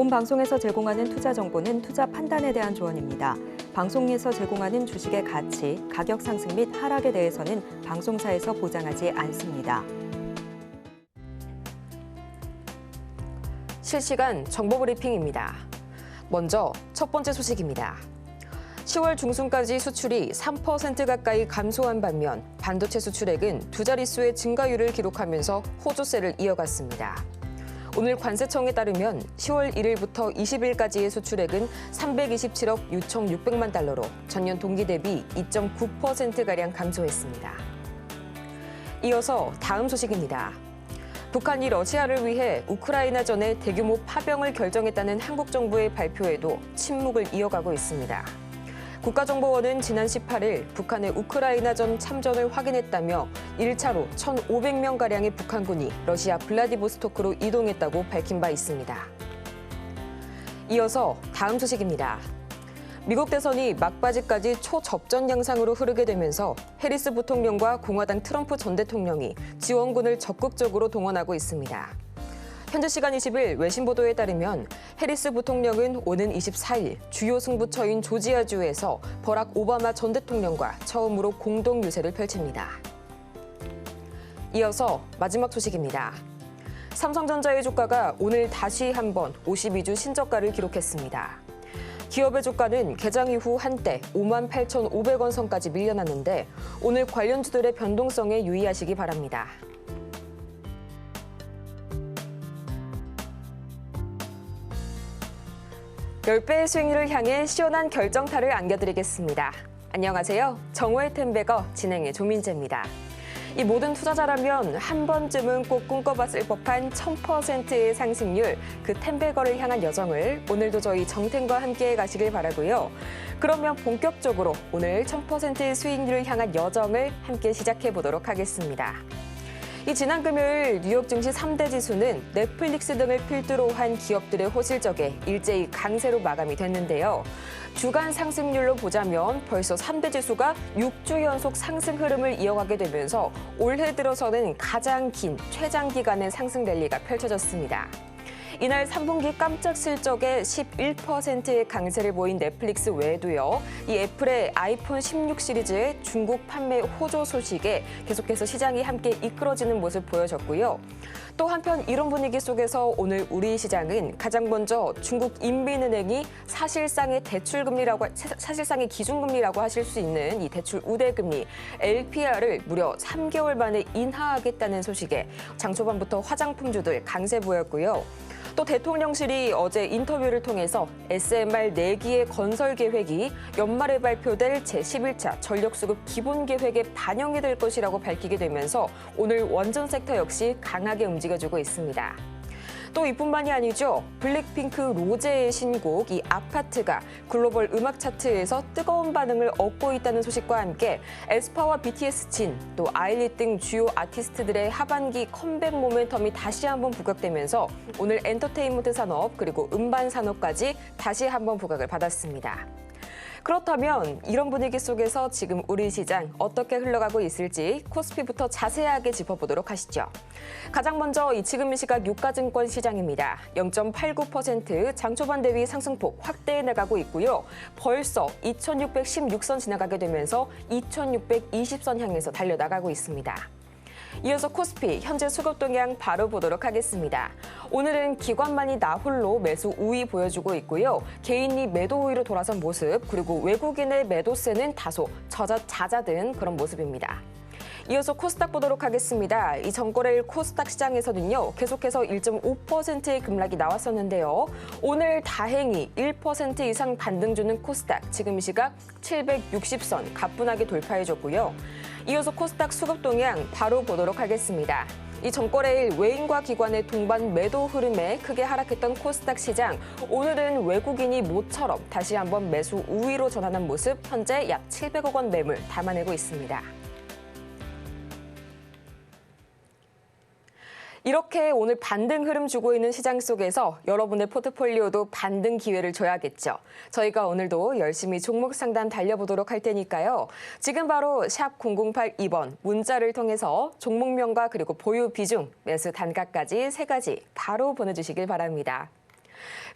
본 방송에서 제공하는 투자 정보는 투자 판단에 대한 조언입니다. 방송에서 제공하는 주식의 가치, 가격 상승 및 하락에 대해서는 방송사에서 보장하지 않습니다. 실시간 정보 브리핑입니다. 먼저 첫 번째 소식입니다. 10월 중순까지 수출이 3% 가까이 감소한 반면 반도체 수출액은 두 자릿수의 증가율을 기록하면서 호조세를 이어갔습니다. 오늘 관세청에 따르면 10월 1일부터 20일까지의 수출액은 327억 6,600만 달러로 전년 동기 대비 2.9%가량 감소했습니다. 이어서 다음 소식입니다. 북한이 러시아를 위해 우크라이나전에 대규모 파병을 결정했다는 한국 정부의 발표에도 침묵을 이어가고 있습니다. 국가정보원은 지난 18일 북한의 우크라이나전 참전을 확인했다며 1차로 1,500명가량의 북한군이 러시아 블라디보스토크로 이동했다고 밝힌 바 있습니다. 이어서 다음 소식입니다. 미국 대선이 막바지까지 초접전 양상으로 흐르게 되면서 해리스 부통령과 공화당 트럼프 전 대통령이 지원군을 적극적으로 동원하고 있습니다. 현지 시간 20일 외신 보도에 따르면 해리스 부통령은 오는 24일 주요 승부처인 조지아주에서 버락 오바마 전 대통령과 처음으로 공동 유세를 펼칩니다. 이어서 마지막 소식입니다. 삼성전자의 주가가 오늘 다시 한번 52주 신저가를 기록했습니다. 기업의 주가는 개장 이후 한때 58,500원 선까지 밀려났는데 오늘 관련주들의 변동성에 유의하시기 바랍니다. (10배의) 수익률을 향해 시원한 결정타를 안겨드리겠습니다. 안녕하세요. 정오의 텐베거 진행의 조민재입니다. 이 모든 투자자라면 한 번쯤은 꼭 꿈꿔봤을 법한 1000%의 상승률, 그 텐베거를 향한 여정을 오늘도 저희 정텐과 함께 가시길 바라고요. 그러면 본격적으로 오늘 1000%의 수익률을 향한 여정을 함께 시작해 보도록 하겠습니다. 이 지난 금요일 뉴욕 증시 3대 지수는 넷플릭스 등을 필두로 한 기업들의 호실적에 일제히 강세로 마감이 됐는데요. 주간 상승률로 보자면 벌써 3대 지수가 6주 연속 상승 흐름을 이어가게 되면서 올해 들어서는 가장 긴 최장 기간의 상승 랠리가 펼쳐졌습니다. 이날 3분기 깜짝 실적에 11%의 강세를 보인 넷플릭스 외에도요. 이 애플의 아이폰 16 시리즈의 중국 판매 호조 소식에 계속해서 시장이 함께 이끌어지는 모습 보여졌고요. 또 한편 이런 분위기 속에서 오늘 우리 시장은 가장 먼저 중국 인민은행이 사실상의 기준금리라고 하실 수 있는 이 대출 우대금리 LPR을 무려 3개월 만에 인하하겠다는 소식에 장 초반부터 화장품주들 강세 보였고요. 또 대통령실이 어제 인터뷰를 통해서 SMR 4기의 건설 계획이 연말에 발표될 제11차 전력수급 기본계획에 반영이 될 것이라고 밝히게 되면서 오늘 원전 섹터 역시 강하게 움직여주고 있습니다. 또 이뿐만이 아니죠. 블랙핑크 로제의 신곡 이 아파트가 글로벌 음악 차트에서 뜨거운 반응을 얻고 있다는 소식과 함께 에스파와 BTS 진, 또 아일리 등 주요 아티스트들의 하반기 컴백 모멘텀이 다시 한번 부각되면서 오늘 엔터테인먼트 산업 그리고 음반 산업까지 다시 한번 부각을 받았습니다. 그렇다면 이런 분위기 속에서 지금 우리 시장 어떻게 흘러가고 있을지 코스피부터 자세하게 짚어보도록 하시죠. 가장 먼저 지금 이 시각 유가증권 시장입니다. 0.89% 장초반 대비 상승폭 확대해 나가고 있고요. 벌써 2616선 지나가게 되면서 2620선 향해서 달려나가고 있습니다. 이어서 코스피 현재 수급 동향 바로 보도록 하겠습니다. 오늘은 기관만이 나홀로 매수 우위 보여주고 있고요. 개인이 매도 우위로 돌아선 모습, 그리고 외국인의 매도세는 다소 잦아든 그런 모습입니다. 이어서 코스닥 보도록 하겠습니다. 이 전거래일 코스닥 시장에서는요, 계속해서 1.5%의 급락이 나왔었는데요. 오늘 다행히 1% 이상 반등 주는 코스닥, 지금 이 시각 760선 가뿐하게 돌파해줬고요. 이어서 코스닥 수급 동향 바로 보도록 하겠습니다. 이 전거래일 외인과 기관의 동반 매도 흐름에 크게 하락했던 코스닥 시장, 오늘은 외국인이 모처럼 다시 한번 매수 우위로 전환한 모습, 현재 약 700억 원 매물 담아내고 있습니다. 이렇게 오늘 반등 흐름 주고 있는 시장 속에서 여러분의 포트폴리오도 반등 기회를 줘야겠죠. 저희가 오늘도 열심히 종목 상담 달려보도록 할 테니까요. 지금 바로 샵 0082번 문자를 통해서 종목명과 그리고 보유 비중, 매수 단가까지 3가지 바로 보내주시길 바랍니다.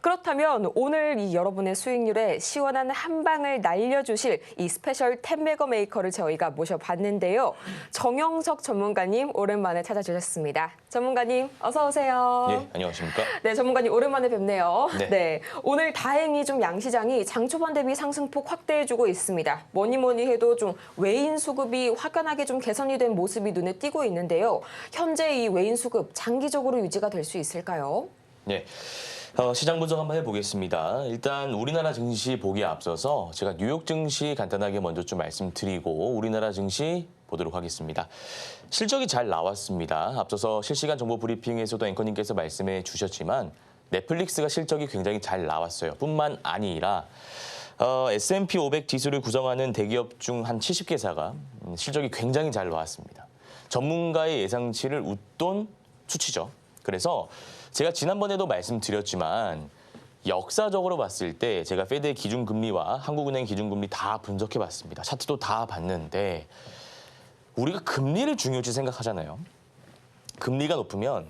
그렇다면 오늘 이 여러분의 수익률에 시원한 한 방을 날려주실 이 스페셜 템메거 메이커를 저희가 모셔봤는데요. 정영석 전문가님 오랜만에 찾아주셨습니다. 전문가님 어서 오세요. 예, 안녕하십니까? 네, 전문가님 오랜만에 뵙네요. 네. 오늘 다행히 좀 양시장이 장 초반 대비 상승폭 확대해주고 있습니다. 뭐니 해도 좀 외인 수급이 확연하게 좀 개선이 된 모습이 눈에 띄고 있는데요. 현재 이 외인 수급 장기적으로 유지가 될 수 있을까요? 네. 시장 분석 한번 해보겠습니다. 일단 우리나라 증시 보기에 앞서서 제가 뉴욕 증시 간단하게 먼저 좀 말씀드리고 우리나라 증시 보도록 하겠습니다. 실적이 잘 나왔습니다. 앞서서 실시간 정보 브리핑에서도 앵커님께서 말씀해 주셨지만 넷플릭스가 실적이 굉장히 잘 나왔어요. 뿐만 아니라 S&P 500 지수를 구성하는 대기업 중 한 70개사가 실적이 굉장히 잘 나왔습니다. 전문가의 예상치를 웃돈 수치죠. 그래서 제가 지난번에도 말씀드렸지만 역사적으로 봤을 때 제가 페드의 기준금리와 한국은행 기준금리 다 분석해봤습니다. 차트도 다 봤는데 우리가 금리를 중요시 생각하잖아요. 금리가 높으면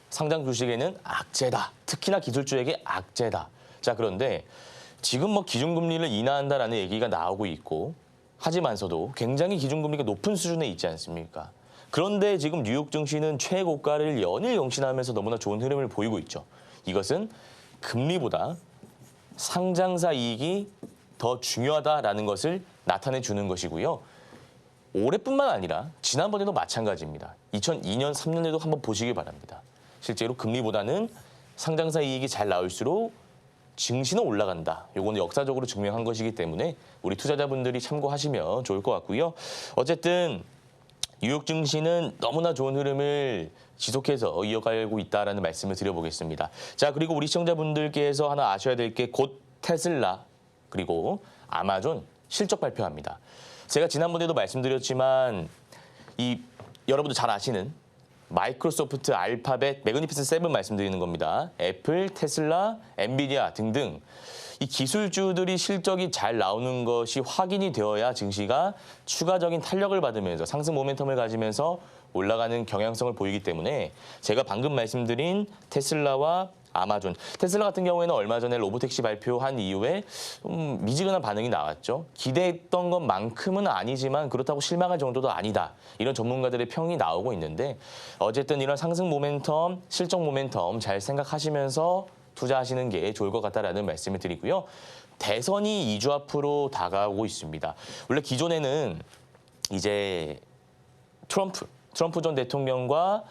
상장 주식에는 악재다. 특히나 기술주에게 악재다. 자, 그런데 지금 뭐 기준금리를 인하한다라는 얘기가 나오고 있고 하지만서도 굉장히 기준금리가 높은 수준에 있지 않습니까? 그런데 지금 뉴욕 증시는 최고가를 연일 경신하면서 너무나 좋은 흐름을 보이고 있죠. 이것은 금리보다 상장사 이익이 더 중요하다라는 것을 나타내 주는 것이고요. 올해뿐만 아니라 지난번에도 마찬가지입니다. 2002년, 3년에도 한번 보시기 바랍니다. 실제로 금리보다는 상장사 이익이 잘 나올수록 증시는 올라간다. 이거는 역사적으로 증명한 것이기 때문에 우리 투자자분들이 참고하시면 좋을 것 같고요. 어쨌든 뉴욕 증시는 너무나 좋은 흐름을 지속해서 이어가고 있다라는 말씀을 드려보겠습니다. 자, 그리고 우리 시청자분들께서 하나 아셔야 될 게 곧 테슬라 그리고 아마존 실적 발표합니다. 제가 지난번에도 말씀드렸지만 여러분도 잘 아시는 마이크로소프트, 알파벳, 매그니피센트 7 말씀드리는 겁니다. 애플, 테슬라, 엔비디아 등등 이 기술주들이 실적이 잘 나오는 것이 확인이 되어야 증시가 추가적인 탄력을 받으면서 상승 모멘텀을 가지면서 올라가는 경향성을 보이기 때문에 제가 방금 말씀드린 테슬라와 아마존. 테슬라 같은 경우에는 얼마 전에 로보택시 발표한 이후에 미지근한 반응이 나왔죠. 기대했던 것만큼은 아니지만 그렇다고 실망할 정도도 아니다. 이런 전문가들의 평이 나오고 있는데 어쨌든 이런 상승 모멘텀, 실적 모멘텀 잘 생각하시면서 투자하시는 게 좋을 것 같다라는 말씀을 드리고요. 대선이 2주 앞으로 다가오고 있습니다. 원래 기존에는 이제 트럼프 전 대통령과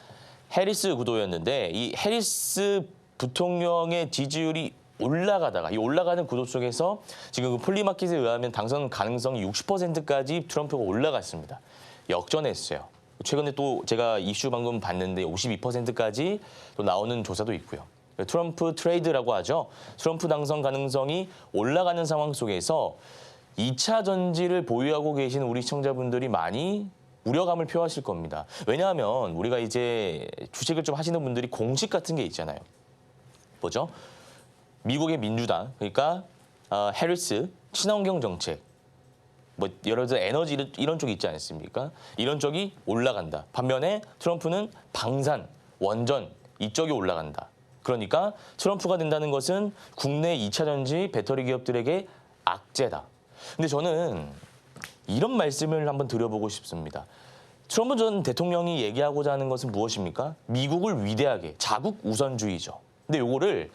해리스 구도였는데 이 해리스 부통령의 지지율이 올라가다가 이 올라가는 구도 속에서 지금 그 폴리마켓에 의하면 당선 가능성이 60%까지 트럼프가 올라갔습니다. 역전했어요. 최근에 또 제가 이슈 방금 봤는데 52%까지 또 나오는 조사도 있고요. 트럼프 트레이드라고 하죠. 트럼프 당선 가능성이 올라가는 상황 속에서 2차 전지를 보유하고 계신 우리 시청자분들이 많이 우려감을 표하실 겁니다. 왜냐하면 우리가 이제 주식을 좀 하시는 분들이 공식 같은 게 있잖아요. 뭐죠? 미국의 민주당, 그러니까 해리스, 친환경 정책, 뭐 예를 들어 에너지 이런 쪽이 있지 않습니까? 이런 쪽이 올라간다. 반면에 트럼프는 방산, 원전 이쪽이 올라간다. 그러니까 트럼프가 된다는 것은 국내 2차 전지 배터리 기업들에게 악재다. 근데 저는 이런 말씀을 한번 드려보고 싶습니다. 트럼프 전 대통령이 얘기하고자 하는 것은 무엇입니까? 미국을 위대하게, 자국 우선주의죠. 근데 요거를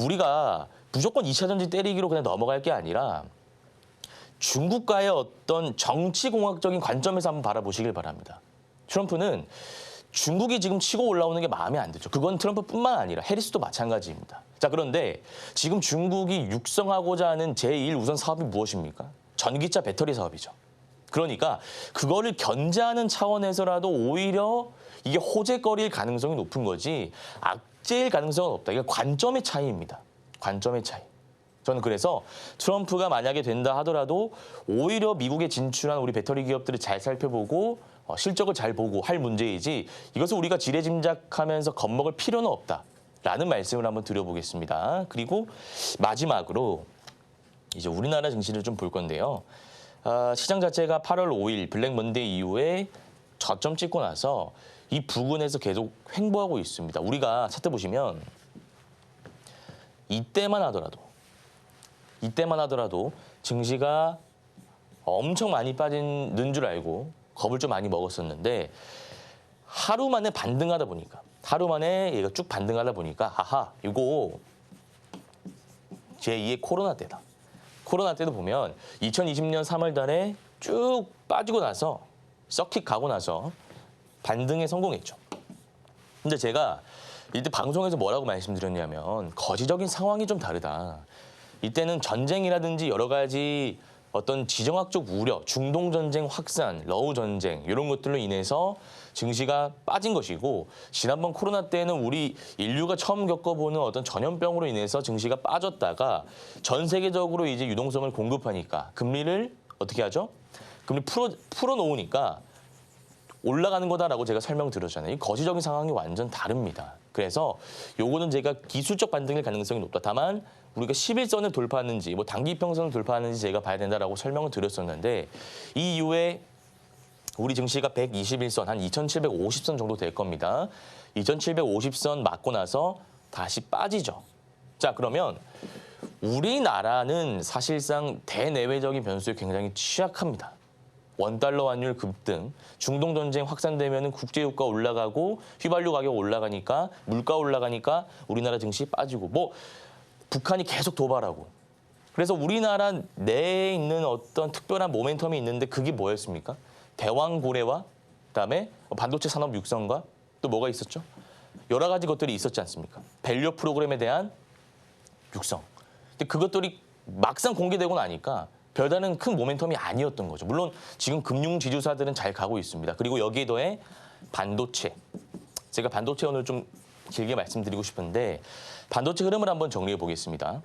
우리가 무조건 2차 전지 때리기로 그냥 넘어갈 게 아니라 중국과의 어떤 정치공학적인 관점에서 한번 바라보시길 바랍니다. 트럼프는 중국이 지금 치고 올라오는 게 마음에 안 들죠. 그건 트럼프뿐만 아니라 해리스도 마찬가지입니다. 자, 그런데 지금 중국이 육성하고자 하는 제1 우선 사업이 무엇입니까? 전기차 배터리 사업이죠. 그러니까 그거를 견제하는 차원에서라도 오히려 이게 호재거리일 가능성이 높은 거지 악재일 가능성은 없다. 이게 관점의 차이입니다. 관점의 차이. 저는 그래서 트럼프가 만약에 된다 하더라도 오히려 미국에 진출한 우리 배터리 기업들을 잘 살펴보고 실적을 잘 보고 할 문제이지 이것을 우리가 지레짐작하면서 겁먹을 필요는 없다라는 말씀을 한번 드려보겠습니다. 그리고 마지막으로 이제 우리나라 증시를 좀 볼 건데요. 시장 자체가 8월 5일 블랙 먼데이 이후에 저점 찍고 나서 이 부근에서 계속 횡보하고 있습니다. 우리가 차트 보시면 이때만 하더라도 증시가 엄청 많이 빠지는 줄 알고 겁을 좀 많이 먹었었는데 하루 만에 반등하다 보니까 얘가 쭉 반등하다 보니까 아하 이거 제2의 코로나 때다. 코로나 때도 보면 2020년 3월 달에 쭉 빠지고 나서 썩킥 가고 나서 반등에 성공했죠. 근데 제가 이때 방송에서 뭐라고 말씀드렸냐면 거시적인 상황이 좀 다르다. 이때는 전쟁이라든지 여러 가지 어떤 지정학적 우려, 중동 전쟁 확산, 러우 전쟁 이런 것들로 인해서 증시가 빠진 것이고 지난번 코로나 때는 우리 인류가 처음 겪어보는 어떤 전염병으로 인해서 증시가 빠졌다가 전 세계적으로 이제 유동성을 공급하니까 금리를 어떻게 하죠? 금리 풀어놓으니까 올라가는 거다라고 제가 설명드렸잖아요. 이 거시적인 상황이 완전 다릅니다. 그래서 요거는 제가 기술적 반등일 가능성이 높다. 다만 우리가 11선을 돌파하는지 뭐 단기 평선을 돌파하는지 제가 봐야 된다라고 설명을 드렸었는데 이 이후에 우리 증시가 121선 한 2750선 정도 될 겁니다. 2750선 맞고 나서 다시 빠지죠. 자, 그러면 우리나라는 사실상 대내외적인 변수에 굉장히 취약합니다. 원달러 환율 급등, 중동 전쟁 확산되면 국제유가 올라가고 휘발유 가격 올라가니까 물가 올라가니까 우리나라 증시 빠지고 뭐 북한이 계속 도발하고 그래서 우리나라 내에 있는 어떤 특별한 모멘텀이 있는데 그게 뭐였습니까? 대왕고래와 그다음에 반도체 산업 육성과 또 뭐가 있었죠? 여러 가지 것들이 있었지 않습니까? 밸류 프로그램에 대한 육성. 근데 그것들이 막상 공개되고 나니까 별다른 큰 모멘텀이 아니었던 거죠. 물론 지금 금융 지주사들은 잘 가고 있습니다. 그리고 여기에 더해 반도체. 제가 반도체 오늘 좀 길게 말씀드리고 싶은데 반도체 흐름을 한번 정리해 보겠습니다.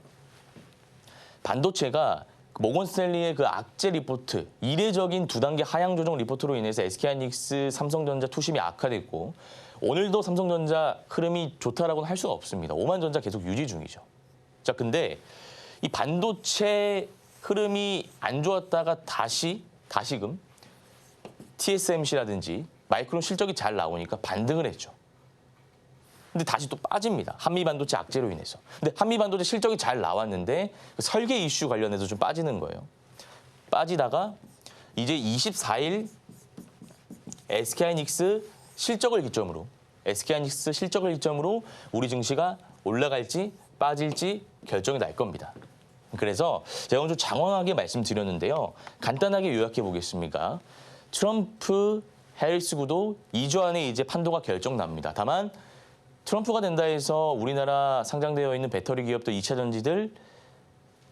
반도체가 모건스탠리의 그 악재 리포트, 이례적인 두 단계 하향 조정 리포트로 인해서 SK하이닉스, 삼성전자 투심이 악화됐고 오늘도 삼성전자 흐름이 좋다라고는 할 수가 없습니다. 오만전자 계속 유지 중이죠. 자, 근데 이 반도체 흐름이 안 좋았다가 다시금 TSMC라든지 마이크론 실적이 잘 나오니까 반등을 했죠. 근데 다시 또 빠집니다. 한미 반도체 악재로 인해서. 근데 한미 반도체 실적이 잘 나왔는데 설계 이슈 관련해서 좀 빠지는 거예요. 빠지다가 이제 24일 SK하이닉스 실적을 기점으로 우리 증시가 올라갈지 빠질지 결정이 날 겁니다. 그래서 제가 오늘 좀 장황하게 말씀드렸는데요. 간단하게 요약해 보겠습니다. 트럼프 해리스 구도 2주 안에 이제 판도가 결정납니다. 다만 트럼프가 된다 해서 우리나라 상장되어 있는 배터리 기업들 2차 전지들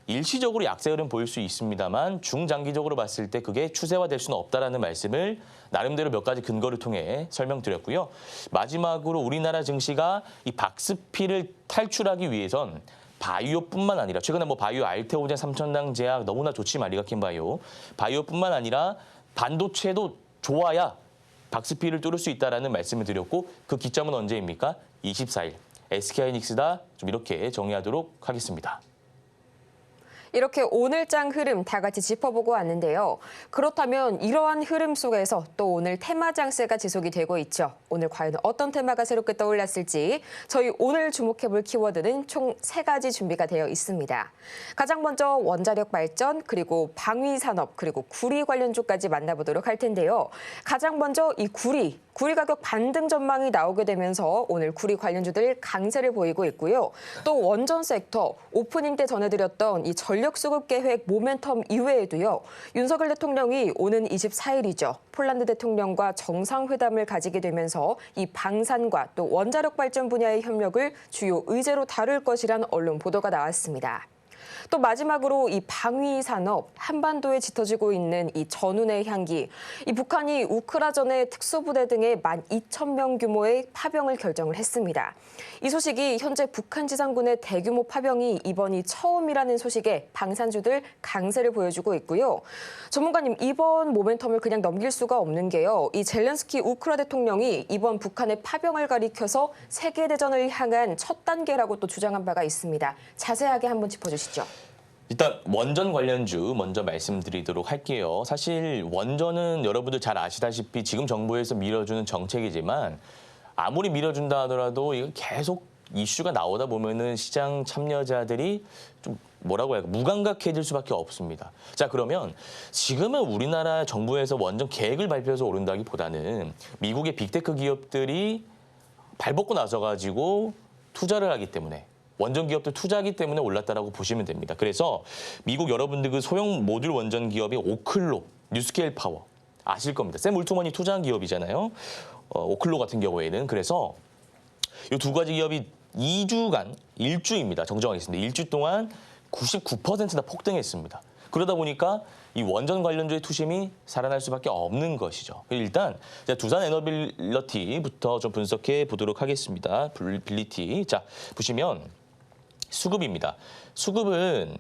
일시적으로 약세 흐름 보일 수 있습니다만 중장기적으로 봤을 때 그게 추세화될 수는 없다라는 말씀을 나름대로 몇 가지 근거를 통해 설명드렸고요. 마지막으로 우리나라 증시가 이 박스피를 탈출하기 위해선 바이오뿐만 아니라 최근에 뭐 바이오 알테오젠 3,000당 제약 너무나 좋지만 리가킨 바이오뿐만 아니라 반도체도 좋아야 박스피를 뚫을 수 있다라는 말씀을 드렸고 그 기점은 언제입니까? 24일 SK하이닉스다. 좀 이렇게 정리하도록 하겠습니다. 이렇게 오늘장 흐름 다 같이 짚어보고 왔는데요. 그렇다면 이러한 흐름 속에서 또 오늘 테마 장세가 지속이 되고 있죠. 오늘 과연 어떤 테마가 새롭게 떠올랐을지 저희 오늘 주목해볼 키워드는 총 3가지 준비가 되어 있습니다. 가장 먼저 원자력 발전, 그리고 방위 산업, 그리고 구리 관련 쪽까지 만나보도록 할 텐데요. 가장 먼저 이 구리 가격 반등 전망이 나오게 되면서 오늘 구리 관련주들 강세를 보이고 있고요. 또 원전 섹터 오프닝 때 전해드렸던 이 전력 수급 계획 모멘텀 이외에도요. 윤석열 대통령이 오는 24일이죠. 폴란드 대통령과 정상회담을 가지게 되면서 이 방산과 또 원자력 발전 분야의 협력을 주요 의제로 다룰 것이란 언론 보도가 나왔습니다. 또 마지막으로 이 방위 산업, 한반도에 짙어지고 있는 이 전운의 향기, 이 북한이 우크라전의 특수부대 등의 12,000명 규모의 파병을 결정을 했습니다. 이 소식이 현재 북한 지상군의 대규모 파병이 이번이 처음이라는 소식에 방산주들 강세를 보여주고 있고요. 전문가님, 이번 모멘텀을 그냥 넘길 수가 없는 게요. 이 젤렌스키 우크라 대통령이 이번 북한의 파병을 가리켜서 세계대전을 향한 첫 단계라고 또 주장한 바가 있습니다. 자세하게 한번 짚어주시죠. 일단 원전 관련주 먼저 말씀드리도록 할게요. 사실 원전은 여러분들 잘 아시다시피 지금 정부에서 밀어주는 정책이지만 아무리 밀어준다 하더라도 이거 계속 이슈가 나오다 보면은 시장 참여자들이 좀 뭐라고 할까 무감각해질 수밖에 없습니다. 자, 그러면 지금은 우리나라 정부에서 원전 계획을 발표해서 오른다기보다는 미국의 빅테크 기업들이 발벗고 나서가지고 투자를 하기 때문에 원전 기업들 투자하기 때문에 올랐다라고 보시면 됩니다. 그래서 미국 여러분들 그 소형 모듈 원전 기업이 오클로, 뉴스케일 파워 아실 겁니다. 샘 울트먼이 투자한 기업이잖아요. 오클로 같은 경우에는 그래서 이 두 가지 기업이 2주간 일주입니다. 정정하겠습니다. 일주 동안 99%나 폭등했습니다. 그러다 보니까 이 원전 관련주의 투심이 살아날 수밖에 없는 것이죠. 일단 두산 에너빌리티부터 좀 분석해 보도록 하겠습니다. 빌리티. 자, 보시면 수급입니다. 수급은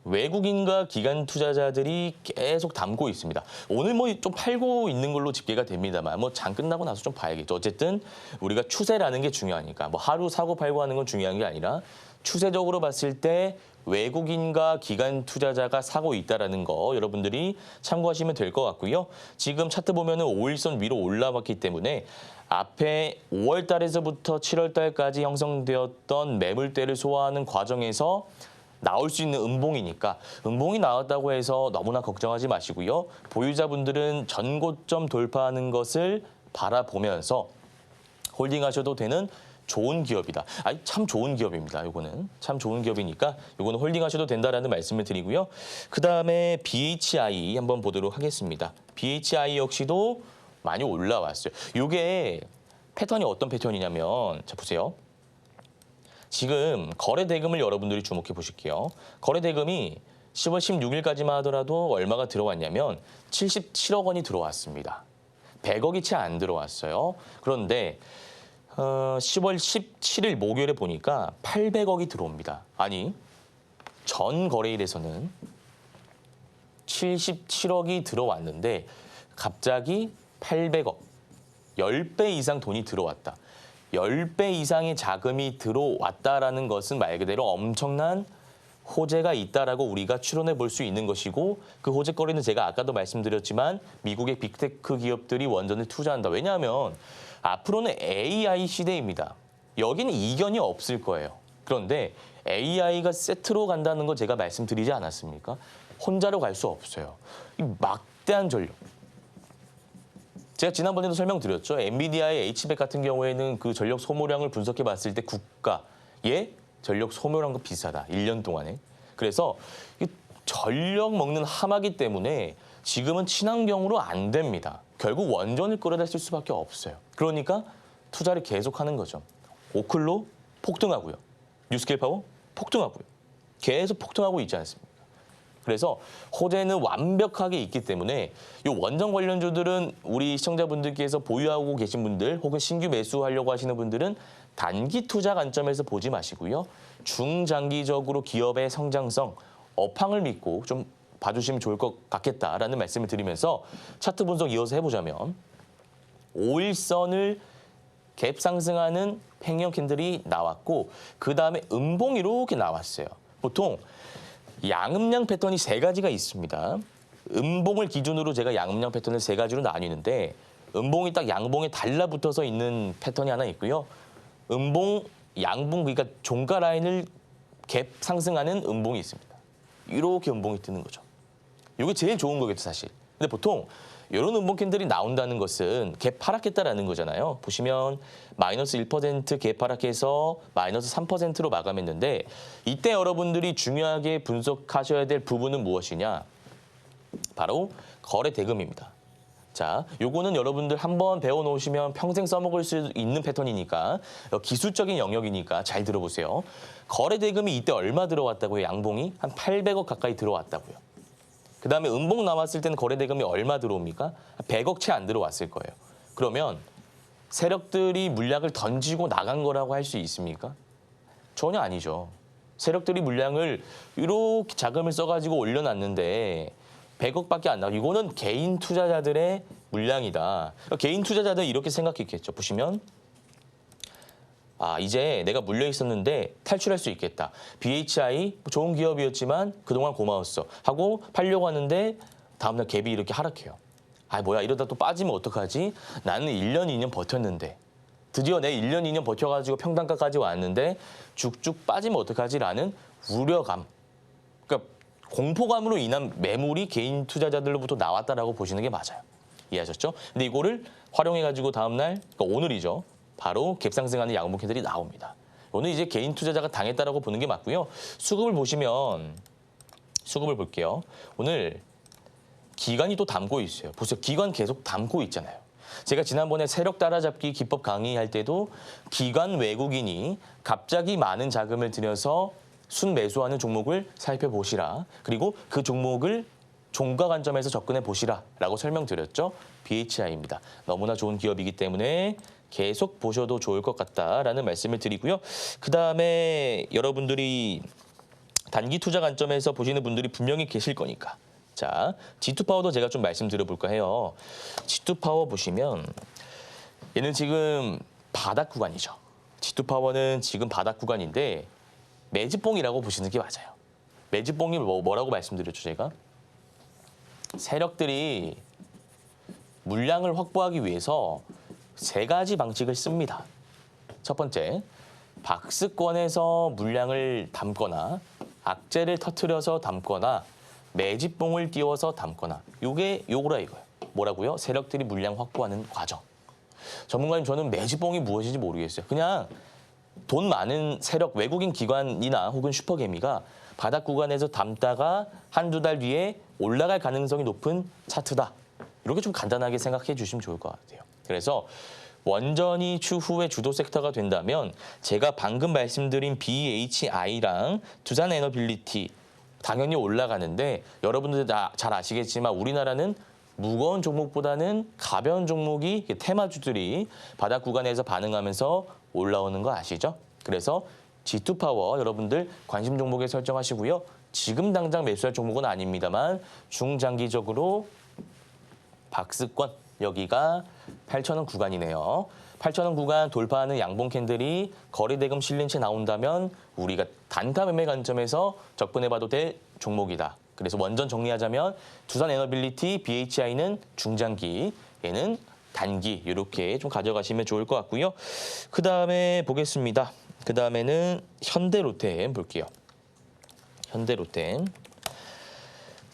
외국인과 기관 투자자들이 계속 담고 있습니다. 오늘 뭐 좀 팔고 있는 걸로 집계가 됩니다만 뭐 장 끝나고 나서 좀 봐야겠죠. 어쨌든 우리가 추세라는 게 중요하니까 뭐 하루 사고 팔고 하는 건 중요한 게 아니라 추세적으로 봤을 때 외국인과 기관 투자자가 사고 있다라는 거 여러분들이 참고하시면 될 것 같고요. 지금 차트 보면은 5일선 위로 올라왔기 때문에 앞에 5월 달에서부터 7월 달까지 형성되었던 매물대를 소화하는 과정에서 나올 수 있는 음봉이니까 음봉이 나왔다고 해서 너무나 걱정하지 마시고요. 보유자분들은 전고점 돌파하는 것을 바라보면서 홀딩하셔도 되는 좋은 기업이다. 아니 참 좋은 기업입니다. 요거는 참 좋은 기업이니까 요거는 홀딩하셔도 된다라는 말씀을 드리고요. 그다음에 BHI 한번 보도록 하겠습니다. BHI 역시도 많이 올라왔어요. 요게 패턴이 어떤 패턴이냐면 자 보세요. 지금 거래 대금을 여러분들이 주목해 보실게요. 거래 대금이 10월 16일까지만 하더라도 얼마가 들어왔냐면 77억 원이 들어왔습니다. 100억이 채 안 들어왔어요. 그런데 10월 17일 목요일에 보니까 800억이 들어옵니다. 아니, 전 거래일에서는 77억이 들어왔는데 갑자기 800억, 10배 이상 돈이 들어왔다. 10배 이상의 자금이 들어왔다라는 것은 말 그대로 엄청난 호재가 있다라고 우리가 추론해 볼 수 있는 것이고 그 호재거리는 제가 아까도 말씀드렸지만 미국의 빅테크 기업들이 원전을 투자한다. 왜냐하면 앞으로는 AI 시대입니다. 여기는 이견이 없을 거예요. 그런데 AI가 세트로 간다는 거 제가 말씀드리지 않았습니까? 혼자로 갈 수 없어요. 이 막대한 전력. 제가 지난번에도 설명드렸죠. 엔비디아의 H백 같은 경우에는 그 전력 소모량을 분석해 봤을 때 국가의 전력 소모량과 비슷하다. 1년 동안에. 그래서 이 전력 먹는 하마기 때문에 지금은 친환경으로 안 됩니다. 결국 원전을 끌어다 쓸 수밖에 없어요. 그러니까 투자를 계속하는 거죠. 오클로 폭등하고요. 뉴스케일 파워 폭등하고요. 계속 폭등하고 있지 않습니까? 그래서 호재는 완벽하게 있기 때문에 이 원전 관련주들은 우리 시청자분들께서 보유하고 계신 분들 혹은 신규 매수하려고 하시는 분들은 단기 투자 관점에서 보지 마시고요. 중장기적으로 기업의 성장성, 업황을 믿고 좀 봐주시면 좋을 것 같겠다라는 말씀을 드리면서 차트 분석 이어서 해보자면 5일선을 갭 상승하는 팽형 캔들이 나왔고 그다음에 음봉이 이렇게 나왔어요. 보통 양음양 패턴이 세 가지가 있습니다. 음봉을 기준으로 제가 양음양 패턴을 세 가지로 나뉘는데 음봉이 딱 양봉에 달라붙어서 있는 패턴이 하나 있고요. 음봉, 양봉 그러니까 종가 라인을 갭 상승하는 음봉이 있습니다. 이렇게 음봉이 뜨는 거죠. 이게 제일 좋은 거겠죠, 사실. 근데 보통 이런 음봉 캔들이 나온다는 것은 갭 하락했다라는 거잖아요. 보시면 마이너스 1% 갭 하락해서 마이너스 3%로 마감했는데 이때 여러분들이 중요하게 분석하셔야 될 부분은 무엇이냐? 바로 거래 대금입니다. 자, 요거는 여러분들 한번 배워놓으시면 평생 써먹을 수 있는 패턴이니까 기술적인 영역이니까 잘 들어보세요. 거래 대금이 이때 얼마 들어왔다고요? 양봉이 한 800억 가까이 들어왔다고요. 그다음에 음봉 나왔을 때는 거래 대금이 얼마 들어옵니까? 100억 채 안 들어왔을 거예요. 그러면 세력들이 물량을 던지고 나간 거라고 할 수 있습니까? 전혀 아니죠. 세력들이 물량을 이렇게 자금을 써가지고 올려놨는데 100억밖에 안 나와. 이거는 개인 투자자들의 물량이다. 개인 투자자들 이렇게 생각했겠죠. 보시면 이제 내가 물려 있었는데 탈출할 수 있겠다. BHI 좋은 기업이었지만 그동안 고마웠어. 하고 팔려고 하는데 다음날 갭이 이렇게 하락해요. 뭐야 이러다 또 빠지면 어떡하지? 나는 1년, 2년 버텼는데. 드디어 내 1년, 2년 버텨가지고 평단가까지 왔는데 쭉쭉 빠지면 어떡하지라는 우려감. 그러니까 공포감으로 인한 매물이 개인 투자자들로부터 나왔다라고 보시는 게 맞아요. 이해하셨죠? 근데 이거를 활용해가지고 다음날, 그러니까 오늘이죠. 바로 갭상승하는 양봉캔들이 나옵니다. 오늘 이제 개인 투자자가 당했다라고 보는 게 맞고요. 수급을 보시면, 수급을 볼게요. 오늘 기관이 또 담고 있어요. 보세요. 기관 계속 담고 있잖아요. 제가 지난번에 세력 따라잡기 기법 강의할 때도 기관 외국인이 갑자기 많은 자금을 들여서 순매수하는 종목을 살펴보시라. 그리고 그 종목을 종가 관점에서 접근해 보시라라고 설명드렸죠. BHI입니다. 너무나 좋은 기업이기 때문에 계속 보셔도 좋을 것 같다라는 말씀을 드리고요. 그다음에 여러분들이 단기 투자 관점에서 보시는 분들이 분명히 계실 거니까. 자, G2파워도 제가 좀 말씀드려볼까 해요. G2파워 보시면 얘는 지금 바닥 구간이죠. G2파워는 지금 바닥 구간인데 매집봉이라고 보시는 게 맞아요. 매집봉이 뭐라고 말씀드렸죠, 제가? 세력들이 물량을 확보하기 위해서 3가지 방식을 씁니다. 첫 번째, 박스권에서 물량을 담거나 악재를 터트려서 담거나 매집봉을 띄워서 담거나 요거라 이거예요. 뭐라고요? 세력들이 물량 확보하는 과정. 전문가님 저는 매집봉이 무엇인지 모르겠어요. 그냥 돈 많은 세력 외국인 기관이나 혹은 슈퍼개미가 바닥 구간에서 담다가 한두 달 뒤에 올라갈 가능성이 높은 차트다. 이렇게 좀 간단하게 생각해 주시면 좋을 것 같아요. 그래서 원전이 추후에 주도 섹터가 된다면 제가 방금 말씀드린 BHI랑 두산에너빌리티 당연히 올라가는데 여러분들 다 잘 아시겠지만 우리나라는 무거운 종목보다는 가벼운 종목이 테마주들이 바닥 구간에서 반응하면서 올라오는 거 아시죠? 그래서 G2파워 여러분들 관심 종목에 설정하시고요. 지금 당장 매수할 종목은 아닙니다만 중장기적으로 박스권 여기가 8,000원 구간이네요. 8,000원 구간 돌파하는 양봉 캔들이 거래대금 실린 채 나온다면 우리가 단타 매매 관점에서 접근해봐도 될 종목이다. 그래서 원전 정리하자면 두산에너빌리티, BHI는 중장기, 얘는 단기 이렇게 좀 가져가시면 좋을 것 같고요. 그 다음에 보겠습니다. 그 다음에는 현대로템 볼게요. 현대로템.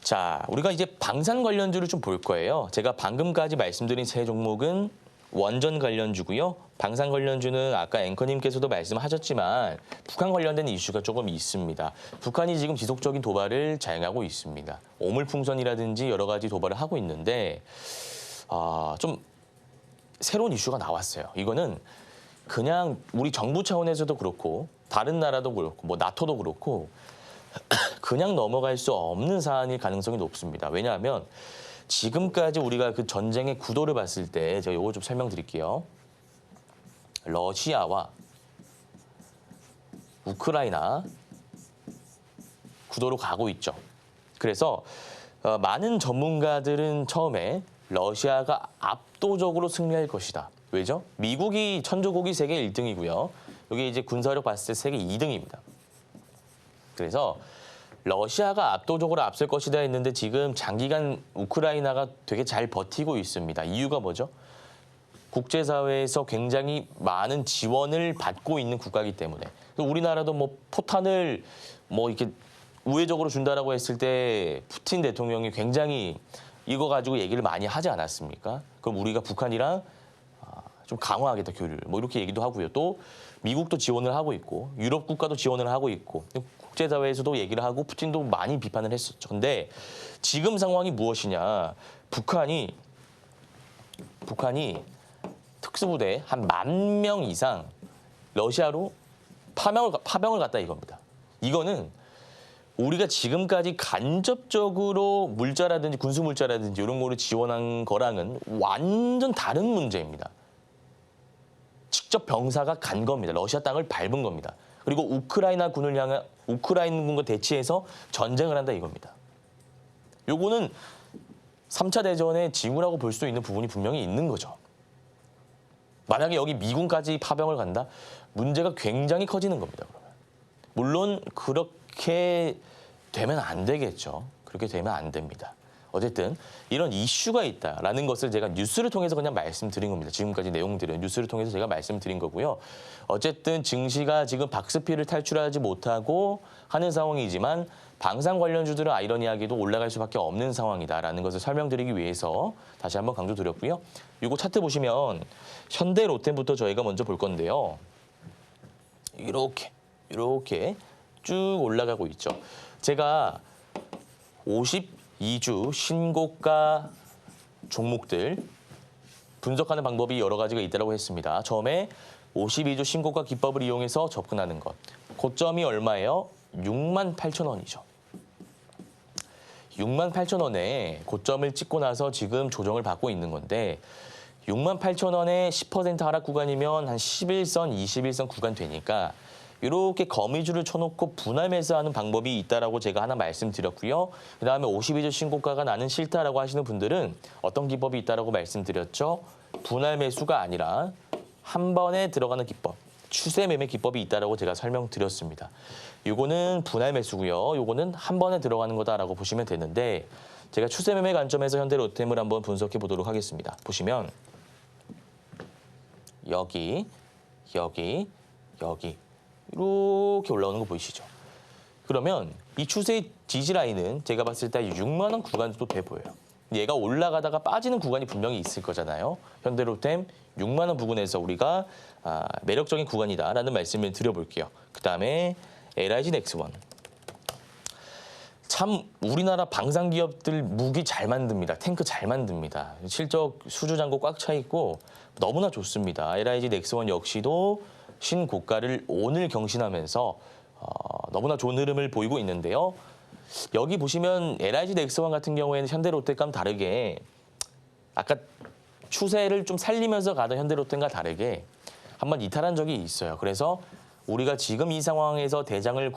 자, 우리가 이제 방산 관련주를 좀 볼 거예요. 제가 방금까지 말씀드린 세 종목은 원전 관련주고요. 방산 관련주는 아까 앵커님께서도 말씀하셨지만 북한 관련된 이슈가 조금 있습니다. 북한이 지금 지속적인 도발을 자행하고 있습니다. 오물풍선이라든지 여러 가지 도발을 하고 있는데 좀 새로운 이슈가 나왔어요. 이거는 그냥 우리 정부 차원에서도 그렇고 다른 나라도 그렇고 뭐 나토도 그렇고 그냥 넘어갈 수 없는 사안일 가능성이 높습니다. 왜냐하면 지금까지 우리가 그 전쟁의 구도를 봤을 때 제가 이거 좀 설명드릴게요. 러시아와 우크라이나 구도로 가고 있죠. 그래서 많은 전문가들은 처음에 러시아가 압도적으로 승리할 것이다. 왜죠? 미국이 천조국이 세계 1등이고요. 여기 이제 군사력 봤을 때 세계 2등입니다. 그래서 러시아가 압도적으로 앞설 것이다 했는데 지금 장기간 우크라이나가 되게 잘 버티고 있습니다. 이유가 뭐죠? 국제사회에서 굉장히 많은 지원을 받고 있는 국가이기 때문에. 우리나라도 뭐 포탄을 뭐 이렇게 우회적으로 준다라고 했을 때 푸틴 대통령이 굉장히 이거 가지고 얘기를 많이 하지 않았습니까? 그럼 우리가 북한이랑 좀 강화하겠다 교류를 뭐 이렇게 얘기도 하고요. 또 미국도 지원을 하고 있고 유럽 국가도 지원을 하고 있고 국제사회에서도 얘기를 하고 푸틴도 많이 비판을 했었죠. 근데 지금 상황이 무엇이냐? 북한이 특수부대 한 10,000명 이상 러시아로 파병을 갔다 이겁니다. 이거는 우리가 지금까지 간접적으로 물자라든지 군수물자라든지 이런 거를 지원한 거랑은 완전 다른 문제입니다. 직접 병사가 간 겁니다. 러시아 땅을 밟은 겁니다. 그리고 우크라이나 군과 대치해서 전쟁을 한다 이겁니다. 요거는 3차 대전의 징후라고 볼 수 있는 부분이 분명히 있는 거죠. 만약에 여기 미군까지 파병을 간다? 문제가 굉장히 커지는 겁니다. 그러면. 물론 그렇게 되면 안 되겠죠. 그렇게 되면 안 됩니다. 어쨌든 이런 이슈가 있다라는 것을 제가 뉴스를 통해서 그냥 말씀드린 겁니다. 지금까지 내용들은 뉴스를 통해서 제가 말씀드린 거고요. 어쨌든 증시가 지금 박스피를 탈출하지 못하고 하는 상황이지만 방산 관련주들은 아이러니하게도 올라갈 수밖에 없는 상황이다라는 것을 설명드리기 위해서 다시 한번 강조드렸고요. 이거 차트 보시면 현대 로템부터 저희가 먼저 볼 건데요. 이렇게 쭉 올라가고 있죠. 제가 52주 신고가 종목들 분석하는 방법이 여러 가지가 있다고 했습니다. 처음에 52주 신고가 기법을 이용해서 접근하는 것. 고점이 얼마예요? 68,000원이죠. 68,000원에 고점을 찍고 나서 지금 조정을 받고 있는 건데 68,000원에 10% 하락 구간이면 한 11선, 21선 구간 되니까 이렇게 거미줄을 쳐놓고 분할 매수하는 방법이 있다라고 제가 하나 말씀드렸고요. 그다음에 52주 신고가가 나는 싫다라고 하시는 분들은 어떤 기법이 있다라고 말씀드렸죠. 분할 매수가 아니라 한 번에 들어가는 기법, 추세 매매 기법이 있다라고 제가 설명드렸습니다. 요거는 분할 매수고요. 요거는 한 번에 들어가는 거다라고 보시면 되는데 제가 추세 매매 관점에서 현대 로템을 한번 분석해 보도록 하겠습니다. 보시면 여기 이렇게 올라오는 거 보이시죠? 그러면 이 추세의 지지 라인은 제가 봤을 때 6만 원 구간 정도 돼 보여요. 얘가 올라가다가 빠지는 구간이 분명히 있을 거잖아요. 현대로템 6만 원 부근에서 우리가 매력적인 구간이다라는 말씀을 드려볼게요. 그다음에 LIG 넥스원. 참 우리나라 방산 기업들 무기 잘 만듭니다. 탱크 잘 만듭니다. 실적 수주 잔고 꽉 차 있고 너무나 좋습니다. LIG 넥스원 역시도 신고가를 오늘 경신하면서 너무나 좋은 흐름을 보이고 있는데요. 여기 보시면 LIG 넥스원 같은 경우에는 현대롯데과는 다르게 아까 추세를 좀 살리면서 가던 현대롯데과 다르게 한번 이탈한 적이 있어요. 그래서 우리가 지금 이 상황에서 대장을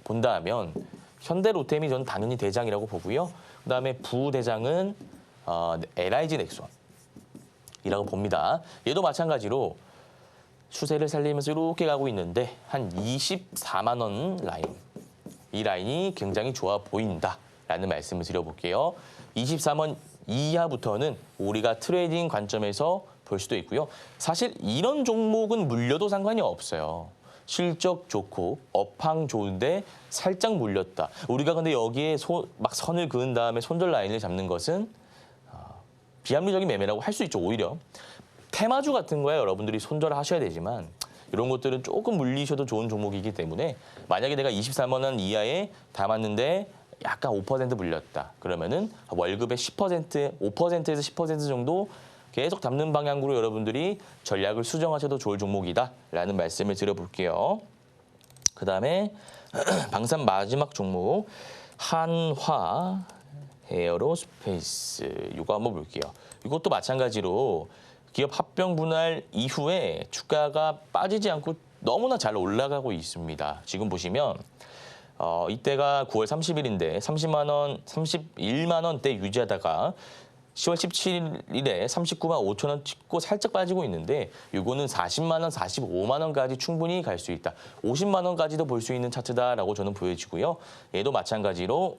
본다 하면 현대로템이 저는 당연히 대장이라고 보고요. 그다음에 부대장은 LIG 넥스원이라고 봅니다. 얘도 마찬가지로 추세를 살리면서 이렇게 가고 있는데 한 24만 원 라인. 이 라인이 굉장히 좋아 보인다라는 말씀을 드려볼게요. 23원 이하부터는 우리가 트레이딩 관점에서 볼 수도 있고요. 사실 이런 종목은 물려도 상관이 없어요. 실적 좋고 업황 좋은데 살짝 물렸다. 우리가 근데 여기에 막 선을 그은 다음에 손절 라인을 잡는 것은 비합리적인 매매라고 할 수 있죠. 오히려 테마주 같은 거에 여러분들이 손절을 하셔야 되지만 이런 것들은 조금 물리셔도 좋은 종목이기 때문에 만약에 내가 23만 원 이하에 담았는데 약간 5% 물렸다. 그러면은 월급의 10%, 5%에서 10% 정도 계속 담는 방향으로 여러분들이 전략을 수정하셔도 좋을 종목이다라는 말씀을 드려볼게요. 그다음에 방산 마지막 종목 한화 에어로스페이스 이거 한번 볼게요. 이것도 마찬가지로 기업 합병 분할 이후에 주가가 빠지지 않고 너무나 잘 올라가고 있습니다. 지금 보시면 이때가 9월 30일인데 30만 원, 31만 원대 유지하다가 10월 17일에 39만 5천 원 찍고 살짝 빠지고 있는데 이거는 40만 원, 45만 원까지 충분히 갈 수 있다. 50만 원까지도 볼 수 있는 차트다라고 저는 보여지고요. 얘도 마찬가지로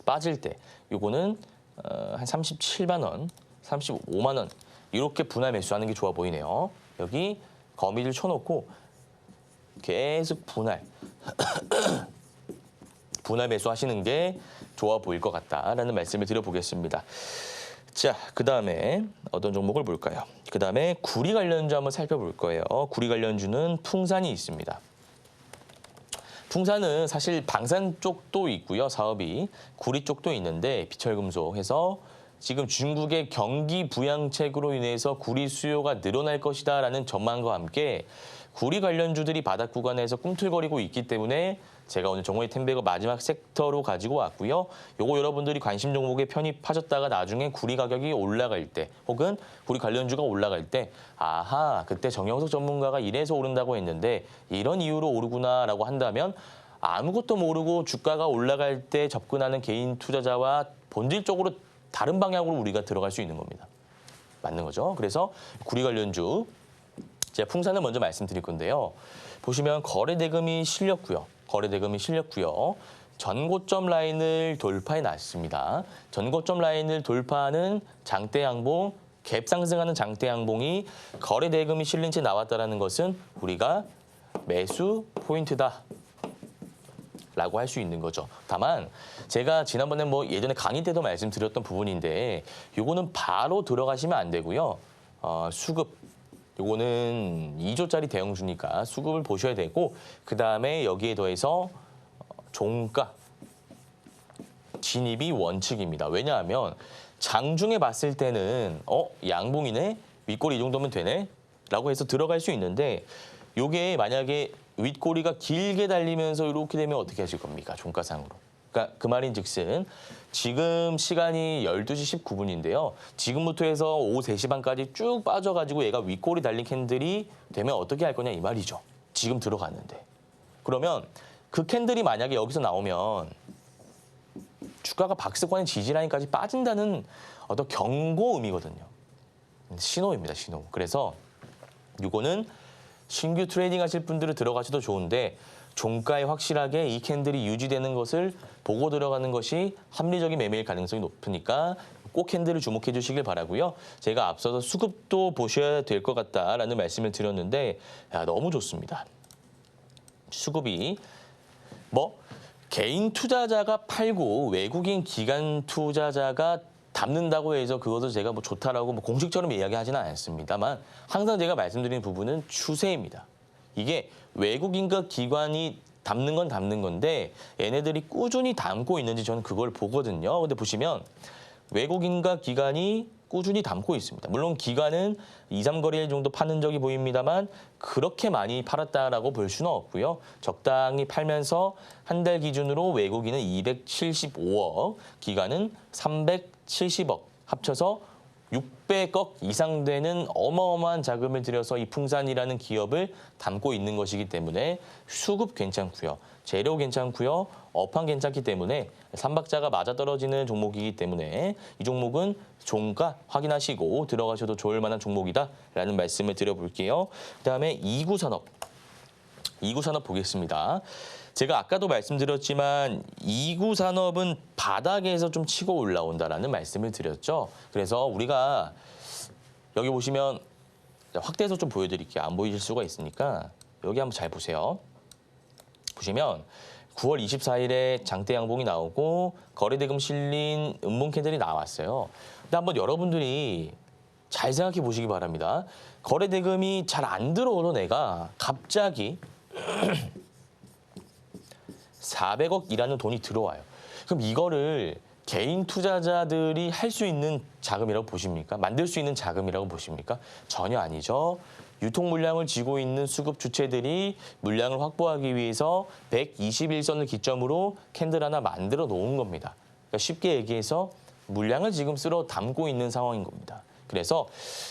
빠질 때 이거는 한 37만 원, 35만 원 이렇게 분할 매수하는 게 좋아 보이네요. 여기 거미줄 쳐놓고 계속 분할 매수하시는 게 좋아 보일 것 같다라는 말씀을 드려보겠습니다. 자, 그다음에 어떤 종목을 볼까요? 그다음에 구리 관련주 한번 살펴볼 거예요. 구리 관련주는 풍산이 있습니다. 풍산은 사실 방산 쪽도 있고요. 사업이 구리 쪽도 있는데 비철금속 해서 지금 중국의 경기 부양책으로 인해서 구리 수요가 늘어날 것이다라는 전망과 함께 구리 관련주들이 바닥 구간에서 꿈틀거리고 있기 때문에 제가 오늘 정호의 텐베거 마지막 섹터로 가지고 왔고요. 요거 여러분들이 관심 종목에 편입하셨다가 나중에 구리 가격이 올라갈 때 혹은 구리 관련주가 올라갈 때 아하 그때 정영석 전문가가 이래서 오른다고 했는데 이런 이유로 오르구나라고 한다면 아무것도 모르고 주가가 올라갈 때 접근하는 개인 투자자와 본질적으로 다른 방향으로 우리가 들어갈 수 있는 겁니다. 맞는 거죠. 그래서 구리 관련주 제가 풍산을 먼저 말씀드릴 건데요. 보시면 거래 대금이 실렸고요. 전고점 라인을 돌파해 놨습니다. 전고점 라인을 돌파하는 장대 양봉, 갭 상승하는 장대 양봉이 거래 대금이 실린 채 나왔다는 것은 우리가 매수 포인트다. 라고 할 수 있는 거죠. 다만 제가 지난번에 뭐 예전에 강의 때도 말씀드렸던 부분인데 요거는 바로 들어가시면 안 되고요. 수급 요거는 2조짜리 대형주니까 수급을 보셔야 되고 그다음에 여기에 더해서 종가 진입이 원칙입니다. 왜냐하면 장중에 봤을 때는 양봉이네? 윗꼬리 이 정도면 되네? 라고 해서 들어갈 수 있는데 요게 만약에 윗꼬리가 길게 달리면서 이렇게 되면 어떻게 하실 겁니까? 종가상으로. 그러니까 그 말인즉슨 지금 시간이 12시 19분인데요. 지금부터 해서 오후 3시 반까지 쭉 빠져가지고 얘가 윗꼬리 달린 캔들이 되면 어떻게 할 거냐 이 말이죠. 지금 들어갔는데. 그러면 그 캔들이 만약에 여기서 나오면 주가가 박스권의 지지라인까지 빠진다는 어떤 경고 의미거든요. 신호입니다, 신호. 그래서 이거는 신규 트레이딩 하실 분들은 들어가셔도 좋은데 종가에 확실하게 이 캔들이 유지되는 것을 보고 들어가는 것이 합리적인 매매일 가능성이 높으니까 꼭 캔들을 주목해 주시길 바라고요. 제가 앞서서 수급도 보셔야 될 것 같다라는 말씀을 드렸는데 너무 좋습니다. 수급이 개인 투자자가 팔고 외국인 기관 투자자가 담는다고 해서 그것을 제가 좋다라고 공식처럼 이야기하지는 않습니다만 항상 제가 말씀드리는 부분은 추세입니다. 이게 외국인과 기관이 담는 건 담는 건데 얘네들이 꾸준히 담고 있는지 저는 그걸 보거든요. 근데 보시면 외국인과 기관이 꾸준히 담고 있습니다. 물론 기관은 2, 3거래일 정도 파는 적이 보입니다만 그렇게 많이 팔았다라고 볼 수는 없고요. 적당히 팔면서 한 달 기준으로 외국인은 275억, 기관은 370억 합쳐서 600억 이상 되는 어마어마한 자금을 들여서 이 풍산이라는 기업을 담고 있는 것이기 때문에 수급 괜찮고요. 재료 괜찮고요. 업황 괜찮기 때문에 삼박자가 맞아떨어지는 종목이기 때문에 이 종목은 종가 확인하시고 들어가셔도 좋을 만한 종목이다라는 말씀을 드려볼게요. 그다음에 2구 산업. 2구 산업 보겠습니다. 제가 아까도 말씀드렸지만 2구 산업은 바닥에서 좀 치고 올라온다라는 말씀을 드렸죠. 그래서 우리가 여기 보시면 확대해서 좀 보여드릴게요. 안 보이실 수가 있으니까 여기 한번 잘 보세요. 보시면 9월 24일에 장대 양봉이 나오고 거래대금 실린 음봉 캔들이 나왔어요. 근데 한번 여러분들이 잘 생각해 보시기 바랍니다. 거래대금이 잘 안 들어오던 애가 갑자기 400억이라는 돈이 들어와요. 그럼 이거를 개인 투자자들이 할 수 있는 자금이라고 보십니까? 만들 수 있는 자금이라고 보십니까? 전혀 아니죠. 유통 물량을 쥐고 있는 수급 주체들이 물량을 확보하기 위해서 121선을 기점으로 캔들 하나 만들어 놓은 겁니다. 그러니까 쉽게 얘기해서 물량을 지금 쓸어 담고 있는 상황인 겁니다. 그래서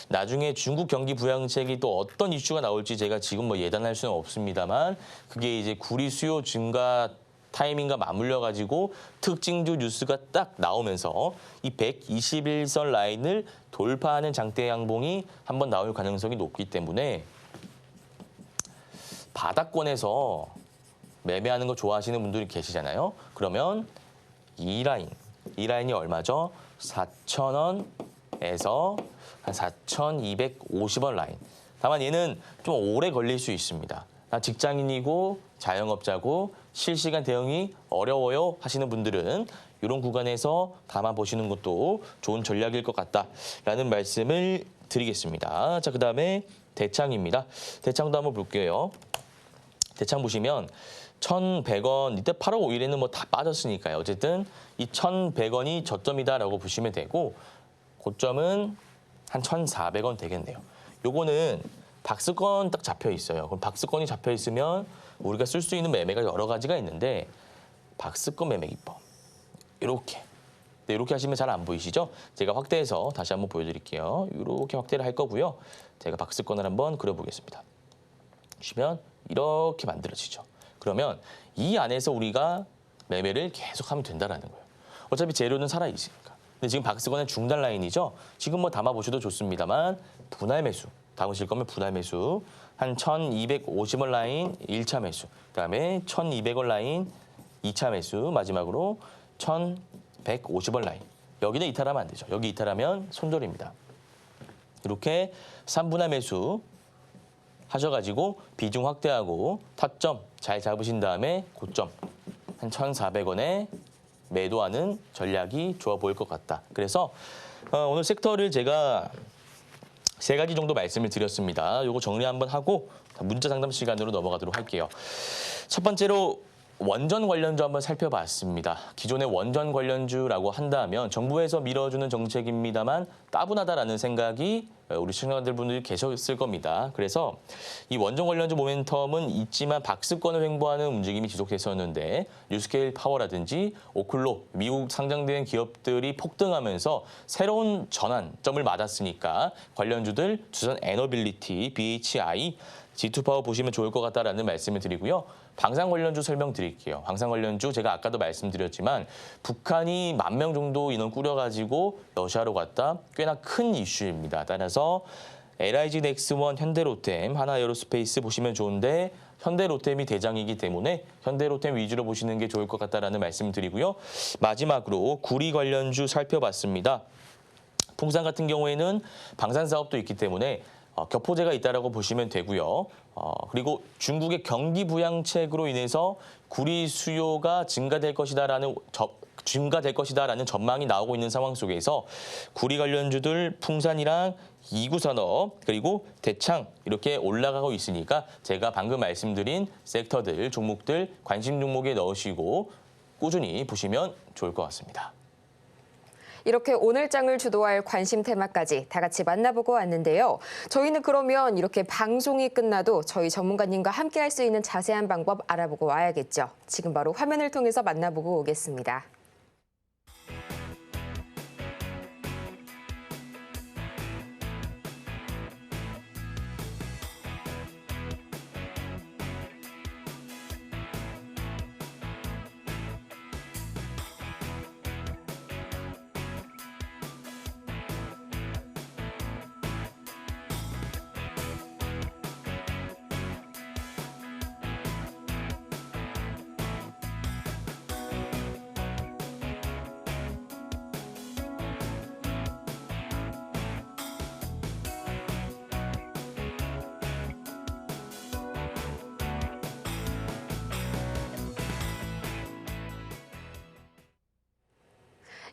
나중에 중국 경기 부양책이 또 어떤 이슈가 나올지 제가 지금 예단할 수는 없습니다만 그게 이제 구리 수요 증가 타이밍과 맞물려 가지고 특징주 뉴스가 딱 나오면서 이 121선 라인을 돌파하는 장대 양봉이 한번 나올 가능성이 높기 때문에 바닥권에서 매매하는 거 좋아하시는 분들이 계시잖아요. 그러면 이 라인이 얼마죠? 4,000원에서 한 4,250원 라인. 다만 얘는 좀 오래 걸릴 수 있습니다. 나 직장인이고 자영업자고 실시간 대응이 어려워요 하시는 분들은 이런 구간에서 담아보시는 것도 좋은 전략일 것 같다라는 말씀을 드리겠습니다. 자, 그다음에 대창입니다. 대창도 한번 볼게요. 대창 보시면 1,100원, 이때 8월 5일에는 다 빠졌으니까요. 어쨌든 이 1,100원이 저점이다라고 보시면 되고 고점은 한 1,400원 되겠네요. 요거는 박스권 딱 잡혀 있어요. 그럼 박스권이 잡혀 있으면 우리가 쓸 수 있는 매매가 여러 가지가 있는데 박스권 매매 기법 이렇게 하시면 잘 안 보이시죠? 제가 확대해서 다시 한번 보여드릴게요. 이렇게 확대를 할 거고요. 제가 박스권을 한번 그려보겠습니다. 보시면 이렇게 만들어지죠. 그러면 이 안에서 우리가 매매를 계속하면 된다라는 거예요. 어차피 재료는 살아 있으니까. 근데 지금 박스권은 중단 라인이죠. 지금 담아보셔도 좋습니다만 분할 매수. 담으실 거면 분할 매수 한 1,250원 라인 1차 매수, 그다음에 1,200원 라인 2차 매수, 마지막으로 1,150원 라인. 여기는 이탈하면 안 되죠. 여기 이탈하면 손절입니다. 이렇게 3분할 매수 하셔가지고 비중 확대하고 타점 잘 잡으신 다음에 고점 한 1,400원에 매도하는 전략이 좋아 보일 것 같다. 그래서 오늘 섹터를 제가 3가지 정도 말씀을 드렸습니다. 요거 정리 한번 하고 문자 상담 시간으로 넘어가도록 할게요. 첫 번째로 원전 관련주 한번 살펴봤습니다. 기존의 원전 관련주라고 한다면 정부에서 밀어주는 정책입니다만 따분하다라는 생각이 우리 시청자들 분들이 계셨을 겁니다. 그래서 이 원전 관련주 모멘텀은 있지만 박스권을 횡보하는 움직임이 지속됐었는데 뉴스케일 파워라든지 오클로, 미국 상장된 기업들이 폭등하면서 새로운 전환점을 맞았으니까 관련주들 두산 에너빌리티, BHI, G2파워 보시면 좋을 것 같다라는 말씀을 드리고요. 방산 관련주 설명드릴게요. 방산 관련주 제가 아까도 말씀드렸지만 북한이 10,000명 정도 인원 꾸려가지고 러시아로 갔다 꽤나 큰 이슈입니다. 따라서 LIG 넥스원, 현대로템, 하나에어로스페이스 보시면 좋은데 현대로템이 대장이기 때문에 현대로템 위주로 보시는 게 좋을 것 같다라는 말씀을 드리고요. 마지막으로 구리 관련주 살펴봤습니다. 풍산 같은 경우에는 방산 사업도 있기 때문에 격포제가 있다라고 보시면 되고요. 그리고 중국의 경기 부양책으로 인해서 구리 수요가 증가될 것이다라는 전망이 나오고 있는 상황 속에서 구리 관련주들 풍산이랑 이구산업 그리고 대창 이렇게 올라가고 있으니까 제가 방금 말씀드린 섹터들, 종목들 관심 종목에 넣으시고 꾸준히 보시면 좋을 것 같습니다. 이렇게 오늘 장을 주도할 관심 테마까지 다 같이 만나보고 왔는데요. 저희는 그러면 이렇게 방송이 끝나도 저희 전문가님과 함께 할 수 있는 자세한 방법 알아보고 와야겠죠. 지금 바로 화면을 통해서 만나보고 오겠습니다.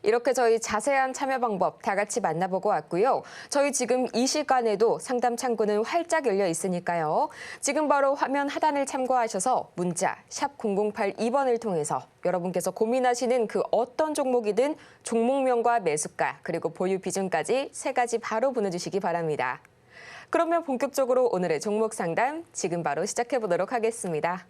이렇게 저희 자세한 참여 방법 다 같이 만나보고 왔고요. 저희 지금 이 시간에도 상담 창구는 활짝 열려 있으니까요. 지금 바로 화면 하단을 참고하셔서 문자 샵 0082번을 통해서 여러분께서 고민하시는 그 어떤 종목이든 종목명과 매수가 그리고 보유 비중까지 3가지 바로 보내주시기 바랍니다. 그러면 본격적으로 오늘의 종목 상담 지금 바로 시작해 보도록 하겠습니다.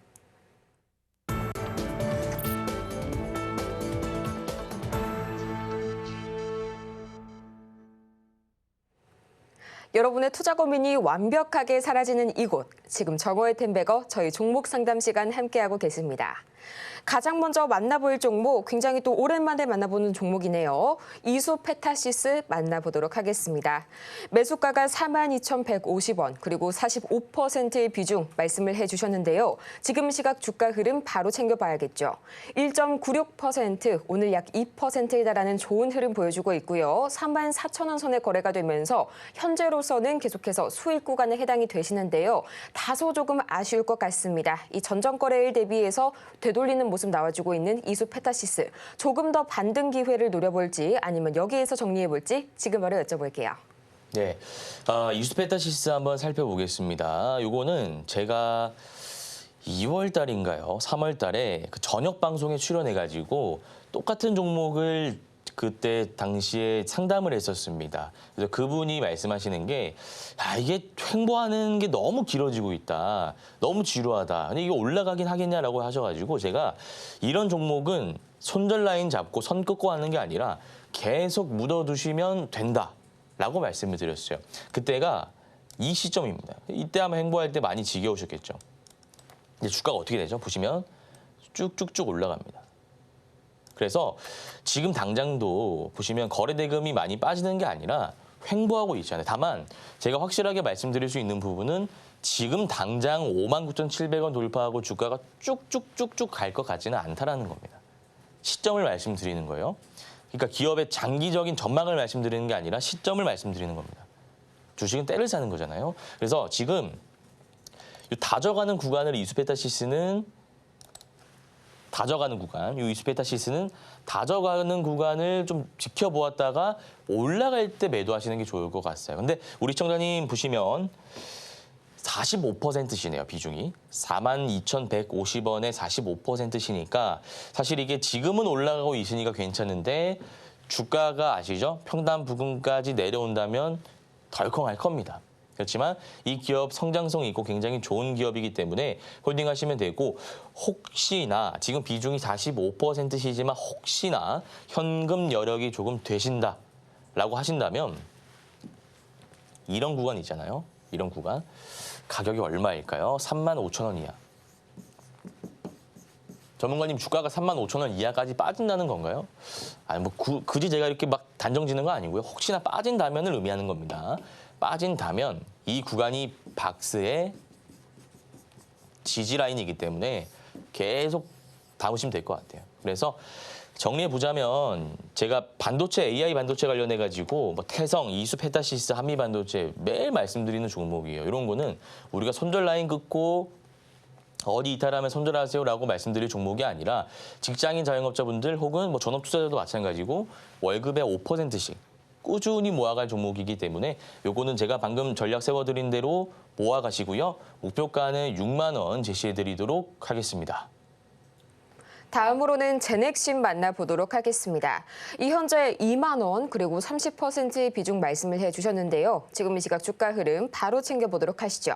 여러분의 투자 고민이 완벽하게 사라지는 이곳, 지금 정호의 템베거 저희 종목 상담 시간 함께하고 계십니다. 가장 먼저 만나볼 종목, 굉장히 또 오랜만에 만나보는 종목이네요. 이수페타시스 만나보도록 하겠습니다. 매수가가 42,150원, 그리고 45%의 비중 말씀을 해주셨는데요. 지금 시각 주가 흐름 바로 챙겨봐야겠죠. 1.96%, 오늘 약 2%에 달하는 좋은 흐름 보여주고 있고요. 34,000원 선에 거래가 되면서 현재로서는 계속해서 수익 구간에 해당이 되시는데요. 다소 조금 아쉬울 것 같습니다. 이 전전 거래일 대비해서 되돌리는 모습 나와주고 있는 이수페타시스. 조금 더 반등 기회를 노려볼지 아니면 여기에서 정리해볼지 지금 바로 여쭤볼게요. 네, 이수페타시스 한번 살펴보겠습니다. 요거는 제가 2월 달인가요? 3월 달에 그 저녁 방송에 출연해가지고 똑같은 종목을 그때 당시에 상담을 했었습니다. 그래서 그분이 말씀하시는 게 이게 횡보하는 게 너무 길어지고 있다. 너무 지루하다. 근데 이게 올라가긴 하겠냐라고 하셔가지고 제가 이런 종목은 손절 라인 잡고 선 긋고 하는 게 아니라 계속 묻어두시면 된다라고 말씀을 드렸어요. 그때가 이 시점입니다. 이때 아마 횡보할 때 많이 지겨우셨겠죠. 이제 주가가 어떻게 되죠? 보시면 쭉쭉쭉 올라갑니다. 그래서 지금 당장도 보시면 거래 대금이 많이 빠지는 게 아니라 횡보하고 있잖아요. 다만 제가 확실하게 말씀드릴 수 있는 부분은 지금 당장 59,700원 돌파하고 주가가 쭉쭉쭉쭉 갈 것 같지는 않다라는 겁니다. 시점을 말씀드리는 거예요. 그러니까 기업의 장기적인 전망을 말씀드리는 게 아니라 시점을 말씀드리는 겁니다. 주식은 때를 사는 거잖아요. 그래서 지금 다져가는 구간을 이수페타시스는 다져가는 구간을 좀 지켜보았다가 올라갈 때 매도하시는 게 좋을 것 같아요. 근데 우리 시청자님 보시면 45%시네요, 비중이. 42,150원에 45%시니까 사실 이게 지금은 올라가고 있으니까 괜찮은데 주가가 아시죠? 평단 부근까지 내려온다면 덜컹할 겁니다. 그렇지만 이 기업 성장성이 있고 굉장히 좋은 기업이기 때문에 홀딩하시면 되고 혹시나 지금 비중이 45%시지만 혹시나 현금 여력이 조금 되신다라고 하신다면 이런 구간 있잖아요. 이런 구간. 가격이 얼마일까요? 35,000원 이하. 전문가님 주가가 35,000원 이하까지 빠진다는 건가요? 아니 뭐 굳이 제가 이렇게 막 단정 짓는 거 아니고요. 혹시나 빠진다면을 의미하는 겁니다. 빠진다면 이 구간이 박스의 지지 라인이기 때문에 계속 담으시면 될 것 같아요. 그래서 정리해 보자면 제가 반도체 AI 반도체 관련해 가지고 뭐 태성, 이수페타시스, 한미반도체 매일 말씀드리는 종목이에요. 이런 거는 우리가 손절 라인 긋고 어디 이탈하면 손절하세요라고 말씀드릴 종목이 아니라 직장인 자영업자분들 혹은 뭐 전업 투자자도 마찬가지고 월급의 5%씩 꾸준히 모아갈 종목이기 때문에 요거는 제가 방금 전략 세워드린 대로 모아가시고요. 목표가는 6만 원 제시해드리도록 하겠습니다. 다음으로는 제넥신 만나보도록 하겠습니다. 이 현재 2만 원 그리고 30%의 비중 말씀을 해주셨는데요. 지금 이 시각 주가 흐름 바로 챙겨보도록 하시죠.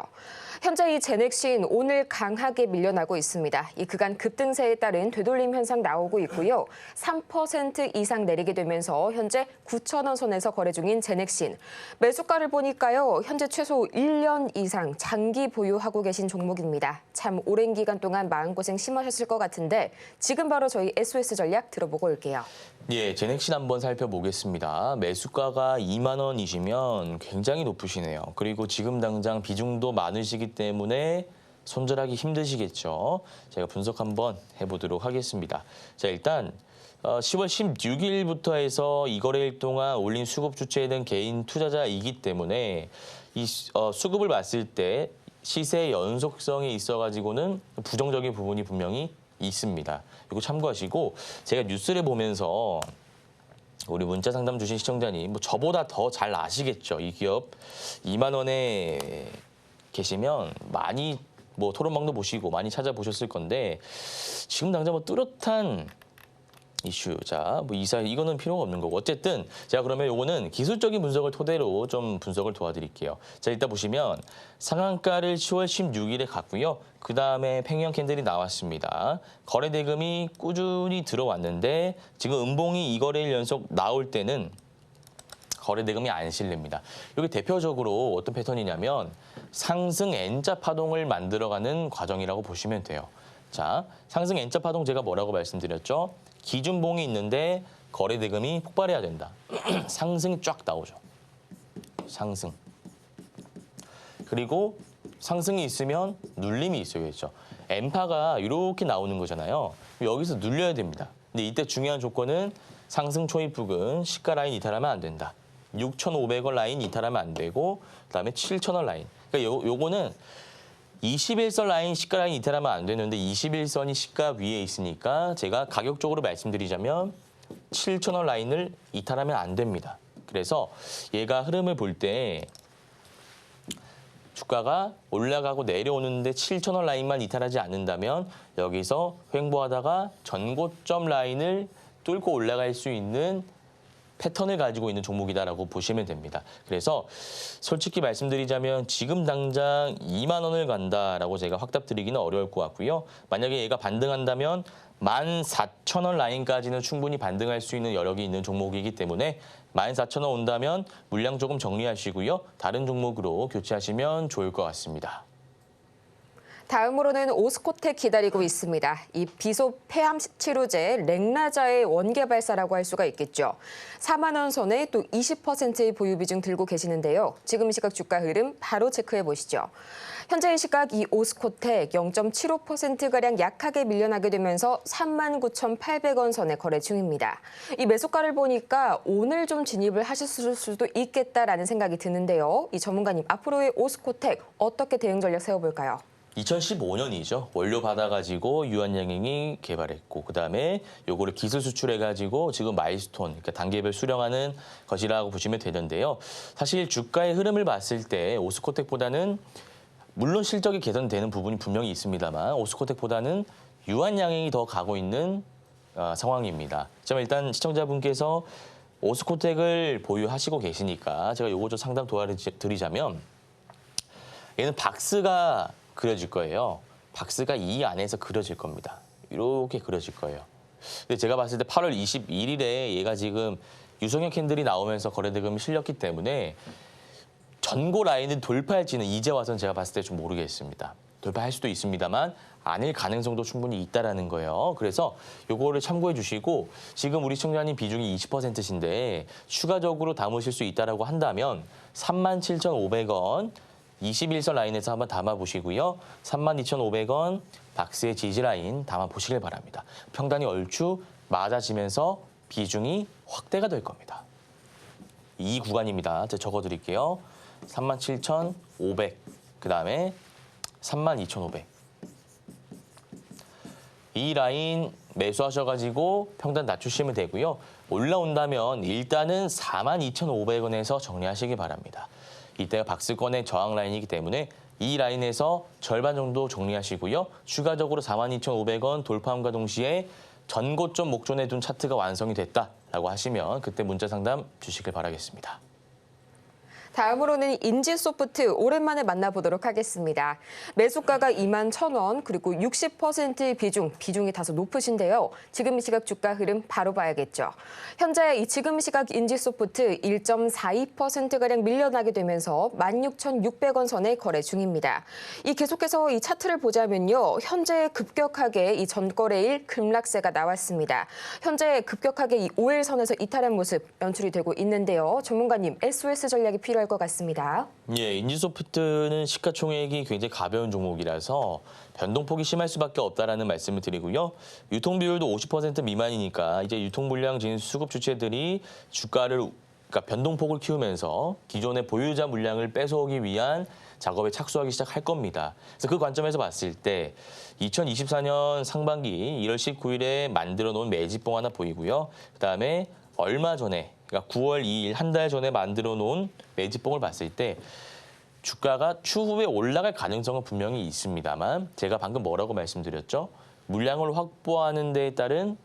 현재 이 제넥신 오늘 강하게 밀려나고 있습니다. 이 그간 급등세에 따른 되돌림 현상 나오고 있고요. 3% 이상 내리게 되면서 현재 9,000원 선에서 거래 중인 제넥신. 매수가를 보니까요. 현재 최소 1년 이상 장기 보유하고 계신 종목입니다. 참 오랜 기간 동안 마음고생 심하셨을 것 같은데 지금 바로 저희 SOS 전략 들어보고 올게요. 예, 제넥신 한번 살펴보겠습니다. 매수가가 2만 원이시면 굉장히 높으시네요. 그리고 지금 당장 비중도 많으시기 때문에 손절하기 힘드시겠죠. 제가 분석 한번 해보도록 하겠습니다. 자, 일단 10월 16일부터 해서 이 거래일 동안 올린 수급 주체는 개인 투자자이기 때문에 이 수급을 봤을 때 시세의 연속성이 있어가지고는 부정적인 부분이 분명히 있습니다. 이거 참고하시고 제가 뉴스를 보면서 우리 문자 상담 주신 시청자님 뭐 저보다 더 잘 아시겠죠. 이 기업 2만 원에 계시면 많이 뭐 토론방도 보시고 많이 찾아보셨을 건데 지금 당장 뭐 뚜렷한 이슈. 자, 뭐 이거는 필요가 없는 거고. 어쨌든 제가 그러면 요거는 기술적인 분석을 토대로 좀 분석을 도와드릴게요. 자, 일단 보시면 상한가를 10월 16일에 갔고요. 그다음에 팽형 캔들이 나왔습니다. 거래 대금이 꾸준히 들어왔는데 지금 음봉이 이 거래일 연속 나올 때는 거래 대금이 안 실립니다. 여기 대표적으로 어떤 패턴이냐면 상승 N자 파동을 만들어가는 과정이라고 보시면 돼요. 자, 상승 N자 파동 제가 뭐라고 말씀드렸죠? 기준봉이 있는데 거래 대금이 폭발해야 된다. 상승이 쫙 나오죠. 상승. 그리고 상승이 있으면 눌림이 있어야겠죠. N파가 이렇게 나오는 거잖아요. 여기서 눌려야 됩니다. 근데 이때 중요한 조건은 상승 초입 부근 시가 라인 이탈하면 안 된다. 6,500원 라인 이탈하면 안 되고 그다음에 7,000원 라인. 그러니까 요거는 21선 라인 시가 라인 이탈하면 안 되는데 21선이 시가 위에 있으니까 제가 가격적으로 말씀드리자면 7,000원 라인을 이탈하면 안 됩니다. 그래서 얘가 흐름을 볼 때 주가가 올라가고 내려오는데 7,000원 라인만 이탈하지 않는다면 여기서 횡보하다가 전고점 라인을 뚫고 올라갈 수 있는 패턴을 가지고 있는 종목이다라고 보시면 됩니다. 그래서 솔직히 말씀드리자면 지금 당장 2만 원을 간다라고 제가 확답드리기는 어려울 것 같고요. 만약에 얘가 반등한다면 14,000원 라인까지는 충분히 반등할 수 있는 여력이 있는 종목이기 때문에 14,000원 온다면 물량 조금 정리하시고요. 다른 종목으로 교체하시면 좋을 것 같습니다. 다음으로는 오스코텍 기다리고 있습니다. 이 비소 폐암 치료제 렉나자의 원계 발사라고 할 수가 있겠죠. 4만 원 선에 또 20%의 보유 비중 들고 계시는데요. 지금 시각 주가 흐름 바로 체크해 보시죠. 현재 시각 이 오스코텍 0.75%가량 약하게 밀려나게 되면서 39,800원 선에 거래 중입니다. 이 매수가를 보니까 오늘 좀 진입을 하셨을 수도 있겠다라는 생각이 드는데요. 이 전문가님, 앞으로의 오스코텍 어떻게 대응 전략 세워볼까요? 2015년이죠. 원료 받아가지고 유한양행이 개발했고 그다음에 요거를 기술 수출해가지고 지금 마일스톤, 그러니까 단계별 수령하는 것이라고 보시면 되는데요. 사실 주가의 흐름을 봤을 때 오스코텍보다는 물론 실적이 개선되는 부분이 분명히 있습니다만 오스코텍보다는 유한양행이 더 가고 있는 상황입니다. 하지만 일단 시청자분께서 오스코텍을 보유하시고 계시니까 제가 요거 좀 상담 도와드리자면 얘는 박스가 그려질 거예요. 박스가 이 안에서 그려질 겁니다. 이렇게 그려질 거예요. 근데 제가 봤을 때 8월 21일에 얘가 지금 유성형 캔들이 나오면서 거래대금이 실렸기 때문에 전고 라인을 돌파할지는 이제 와서는 제가 봤을 때 좀 모르겠습니다. 돌파할 수도 있습니다만 아닐 가능성도 충분히 있다라는 거예요. 그래서 요거를 참고해 주시고 지금 우리 시청자님 비중이 20%신데 추가적으로 담으실 수 있다라고 한다면 37,500원 21선 라인에서 한번 담아보시고요. 32,500원 박스의 지지 라인 담아보시길 바랍니다. 평단이 얼추 맞아지면서 비중이 확대가 될 겁니다. 이 구간입니다. 제가 적어드릴게요. 37,500, 그다음에 32,500. 이 라인 매수하셔가지고 평단 낮추시면 되고요. 올라온다면 일단은 42,500원에서 정리하시기 바랍니다. 이때가 박스권의 저항 라인이기 때문에 이 라인에서 절반 정도 정리하시고요. 추가적으로 42,500원 돌파함과 동시에 전고점 목전에 둔 차트가 완성이 됐다라고 하시면 그때 문자 상담 주시길 바라겠습니다. 다음으로는 인지소프트 오랜만에 만나보도록 하겠습니다. 매수가가 21,000원 그리고 60%의 비중이 다소 높으신데요. 지금 시각 주가 흐름 바로 봐야겠죠. 현재 이 지금 시각 인지소프트 1.42%가량 밀려나게 되면서 16,600원 선에 거래 중입니다. 이 계속해서 이 차트를 보자면요. 현재 급격하게 이 전거래일 급락세가 나왔습니다. 현재 급격하게 이 5일선에서 이탈한 모습 연출이 되고 있는데요. 전문가님, SOS 전략이 필요할 것 같습니다. 예, 인지소프트는 시가총액이 굉장히 가벼운 종목이라서 변동폭이 심할 수밖에 없다라는 말씀을 드리고요. 유통 비율도 50% 미만이니까 이제 유통 물량 진수 수급 주체들이 주가를 그러니까 변동폭을 키우면서 기존의 보유자 물량을 뺏어오기 위한 작업에 착수하기 시작할 겁니다. 그래서 그 관점에서 봤을 때 2024년 상반기 1월 19일에 만들어 놓은 매집봉 하나 보이고요. 그다음에 얼마 전에 그러니까 9월 2일 한 달 전에 만들어 놓은 매집봉을 봤을 때 주가가 추후에 올라갈 가능성은 분명히 있습니다만 제가 방금 뭐라고 말씀드렸죠? 물량을 확보하는 데에 따른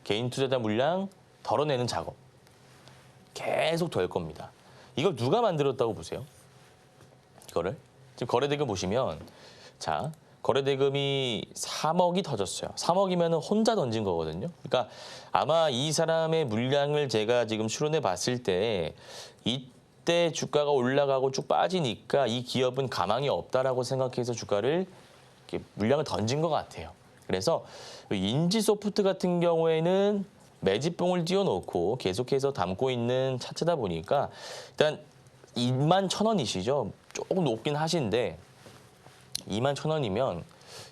개인 투자자 물량 덜어내는 작업 계속 될 겁니다. 이걸 누가 만들었다고 보세요? 이거를 지금 거래대금 보시면 자 거래대금이 3억이 터졌어요. 3억이면 혼자 던진 거거든요. 그러니까 아마 이 사람의 물량을 제가 지금 추론해 봤을 때 이때 주가가 올라가고 쭉 빠지니까 이 기업은 가망이 없다라고 생각해서 주가를 이렇게 물량을 던진 것 같아요. 그래서 인지소프트 같은 경우에는 매집봉을 띄워놓고 계속해서 담고 있는 차트다 보니까 일단 21,000원이시죠. 조금 높긴 하신데 21,000원이면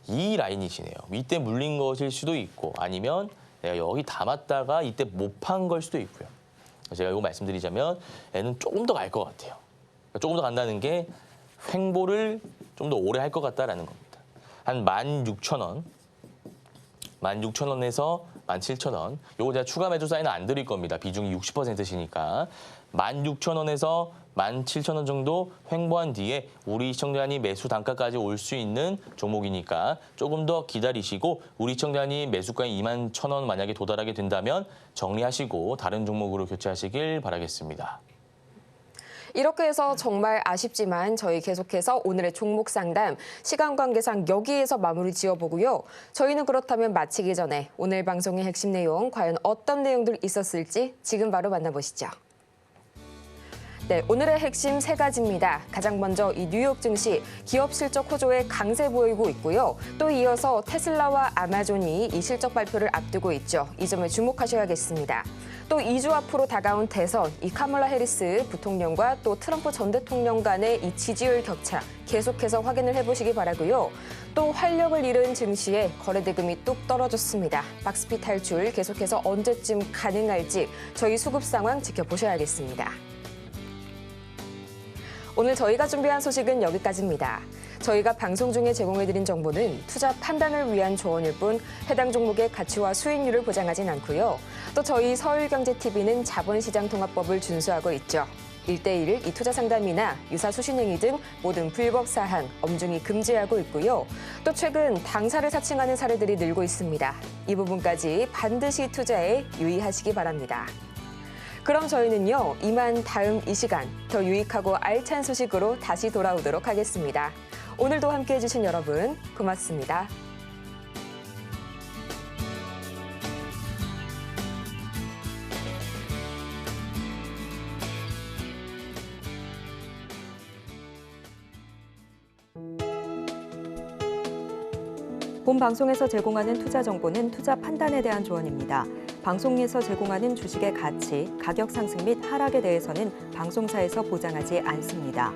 이 라인이시네요. 이때 물린 것일 수도 있고 아니면 내가 여기 담았다가 이때 못 판 걸 수도 있고요. 제가 이거 말씀드리자면 얘는 조금 더 갈 것 같아요. 조금 더 간다는 게 횡보를 좀 더 오래 할 것 같다라는 겁니다. 한 16,000원, 16,000원에서 17,000원. 요거 제가 추가 매수 사인은 안 드릴 겁니다. 비중이 60%시니까. 16,000원에서 17,000원 정도 횡보한 뒤에 우리 시청자님 매수 단가까지 올 수 있는 종목이니까 조금 더 기다리시고 우리 시청자님 매수가인 21,000원 만약에 도달하게 된다면 정리하시고 다른 종목으로 교체하시길 바라겠습니다. 이렇게 해서 정말 아쉽지만 저희 계속해서 오늘의 종목 상담 시간 관계상 여기에서 마무리 지어보고요. 저희는 그렇다면 마치기 전에 오늘 방송의 핵심 내용 과연 어떤 내용들이 있었을지 지금 바로 만나보시죠. 네, 오늘의 핵심 세 가지입니다. 가장 먼저 이 뉴욕 증시 기업 실적 호조에 강세 보이고 있고요. 또 이어서 테슬라와 아마존이 이 실적 발표를 앞두고 있죠. 이 점에 주목하셔야겠습니다. 또 2주 앞으로 다가온 대선, 이 카멀라 해리스 부통령과 또 트럼프 전 대통령 간의 이 지지율 격차 계속해서 확인을 해보시기 바라고요. 또 활력을 잃은 증시에 거래대금이 뚝 떨어졌습니다. 박스피 탈출 계속해서 언제쯤 가능할지 저희 수급 상황 지켜보셔야겠습니다. 오늘 저희가 준비한 소식은 여기까지입니다. 저희가 방송 중에 제공해드린 정보는 투자 판단을 위한 조언일 뿐 해당 종목의 가치와 수익률을 보장하진 않고요. 또 저희 서울경제TV는 자본시장통합법을 준수하고 있죠. 1:1 이 투자 상담이나 유사 수신행위 등 모든 불법 사항 엄중히 금지하고 있고요. 또 최근 당사를 사칭하는 사례들이 늘고 있습니다. 이 부분까지 반드시 투자에 유의하시기 바랍니다. 그럼 저희는요, 이만 다음 이 시간 더 유익하고 알찬 소식으로 다시 돌아오도록 하겠습니다. 오늘도 함께해 주신 여러분 고맙습니다. 본 방송에서 제공하는 투자 정보는 투자 판단에 대한 조언입니다. 방송에서 제공하는 주식의 가치, 가격 상승 및 하락에 대해서는 방송사에서 보장하지 않습니다.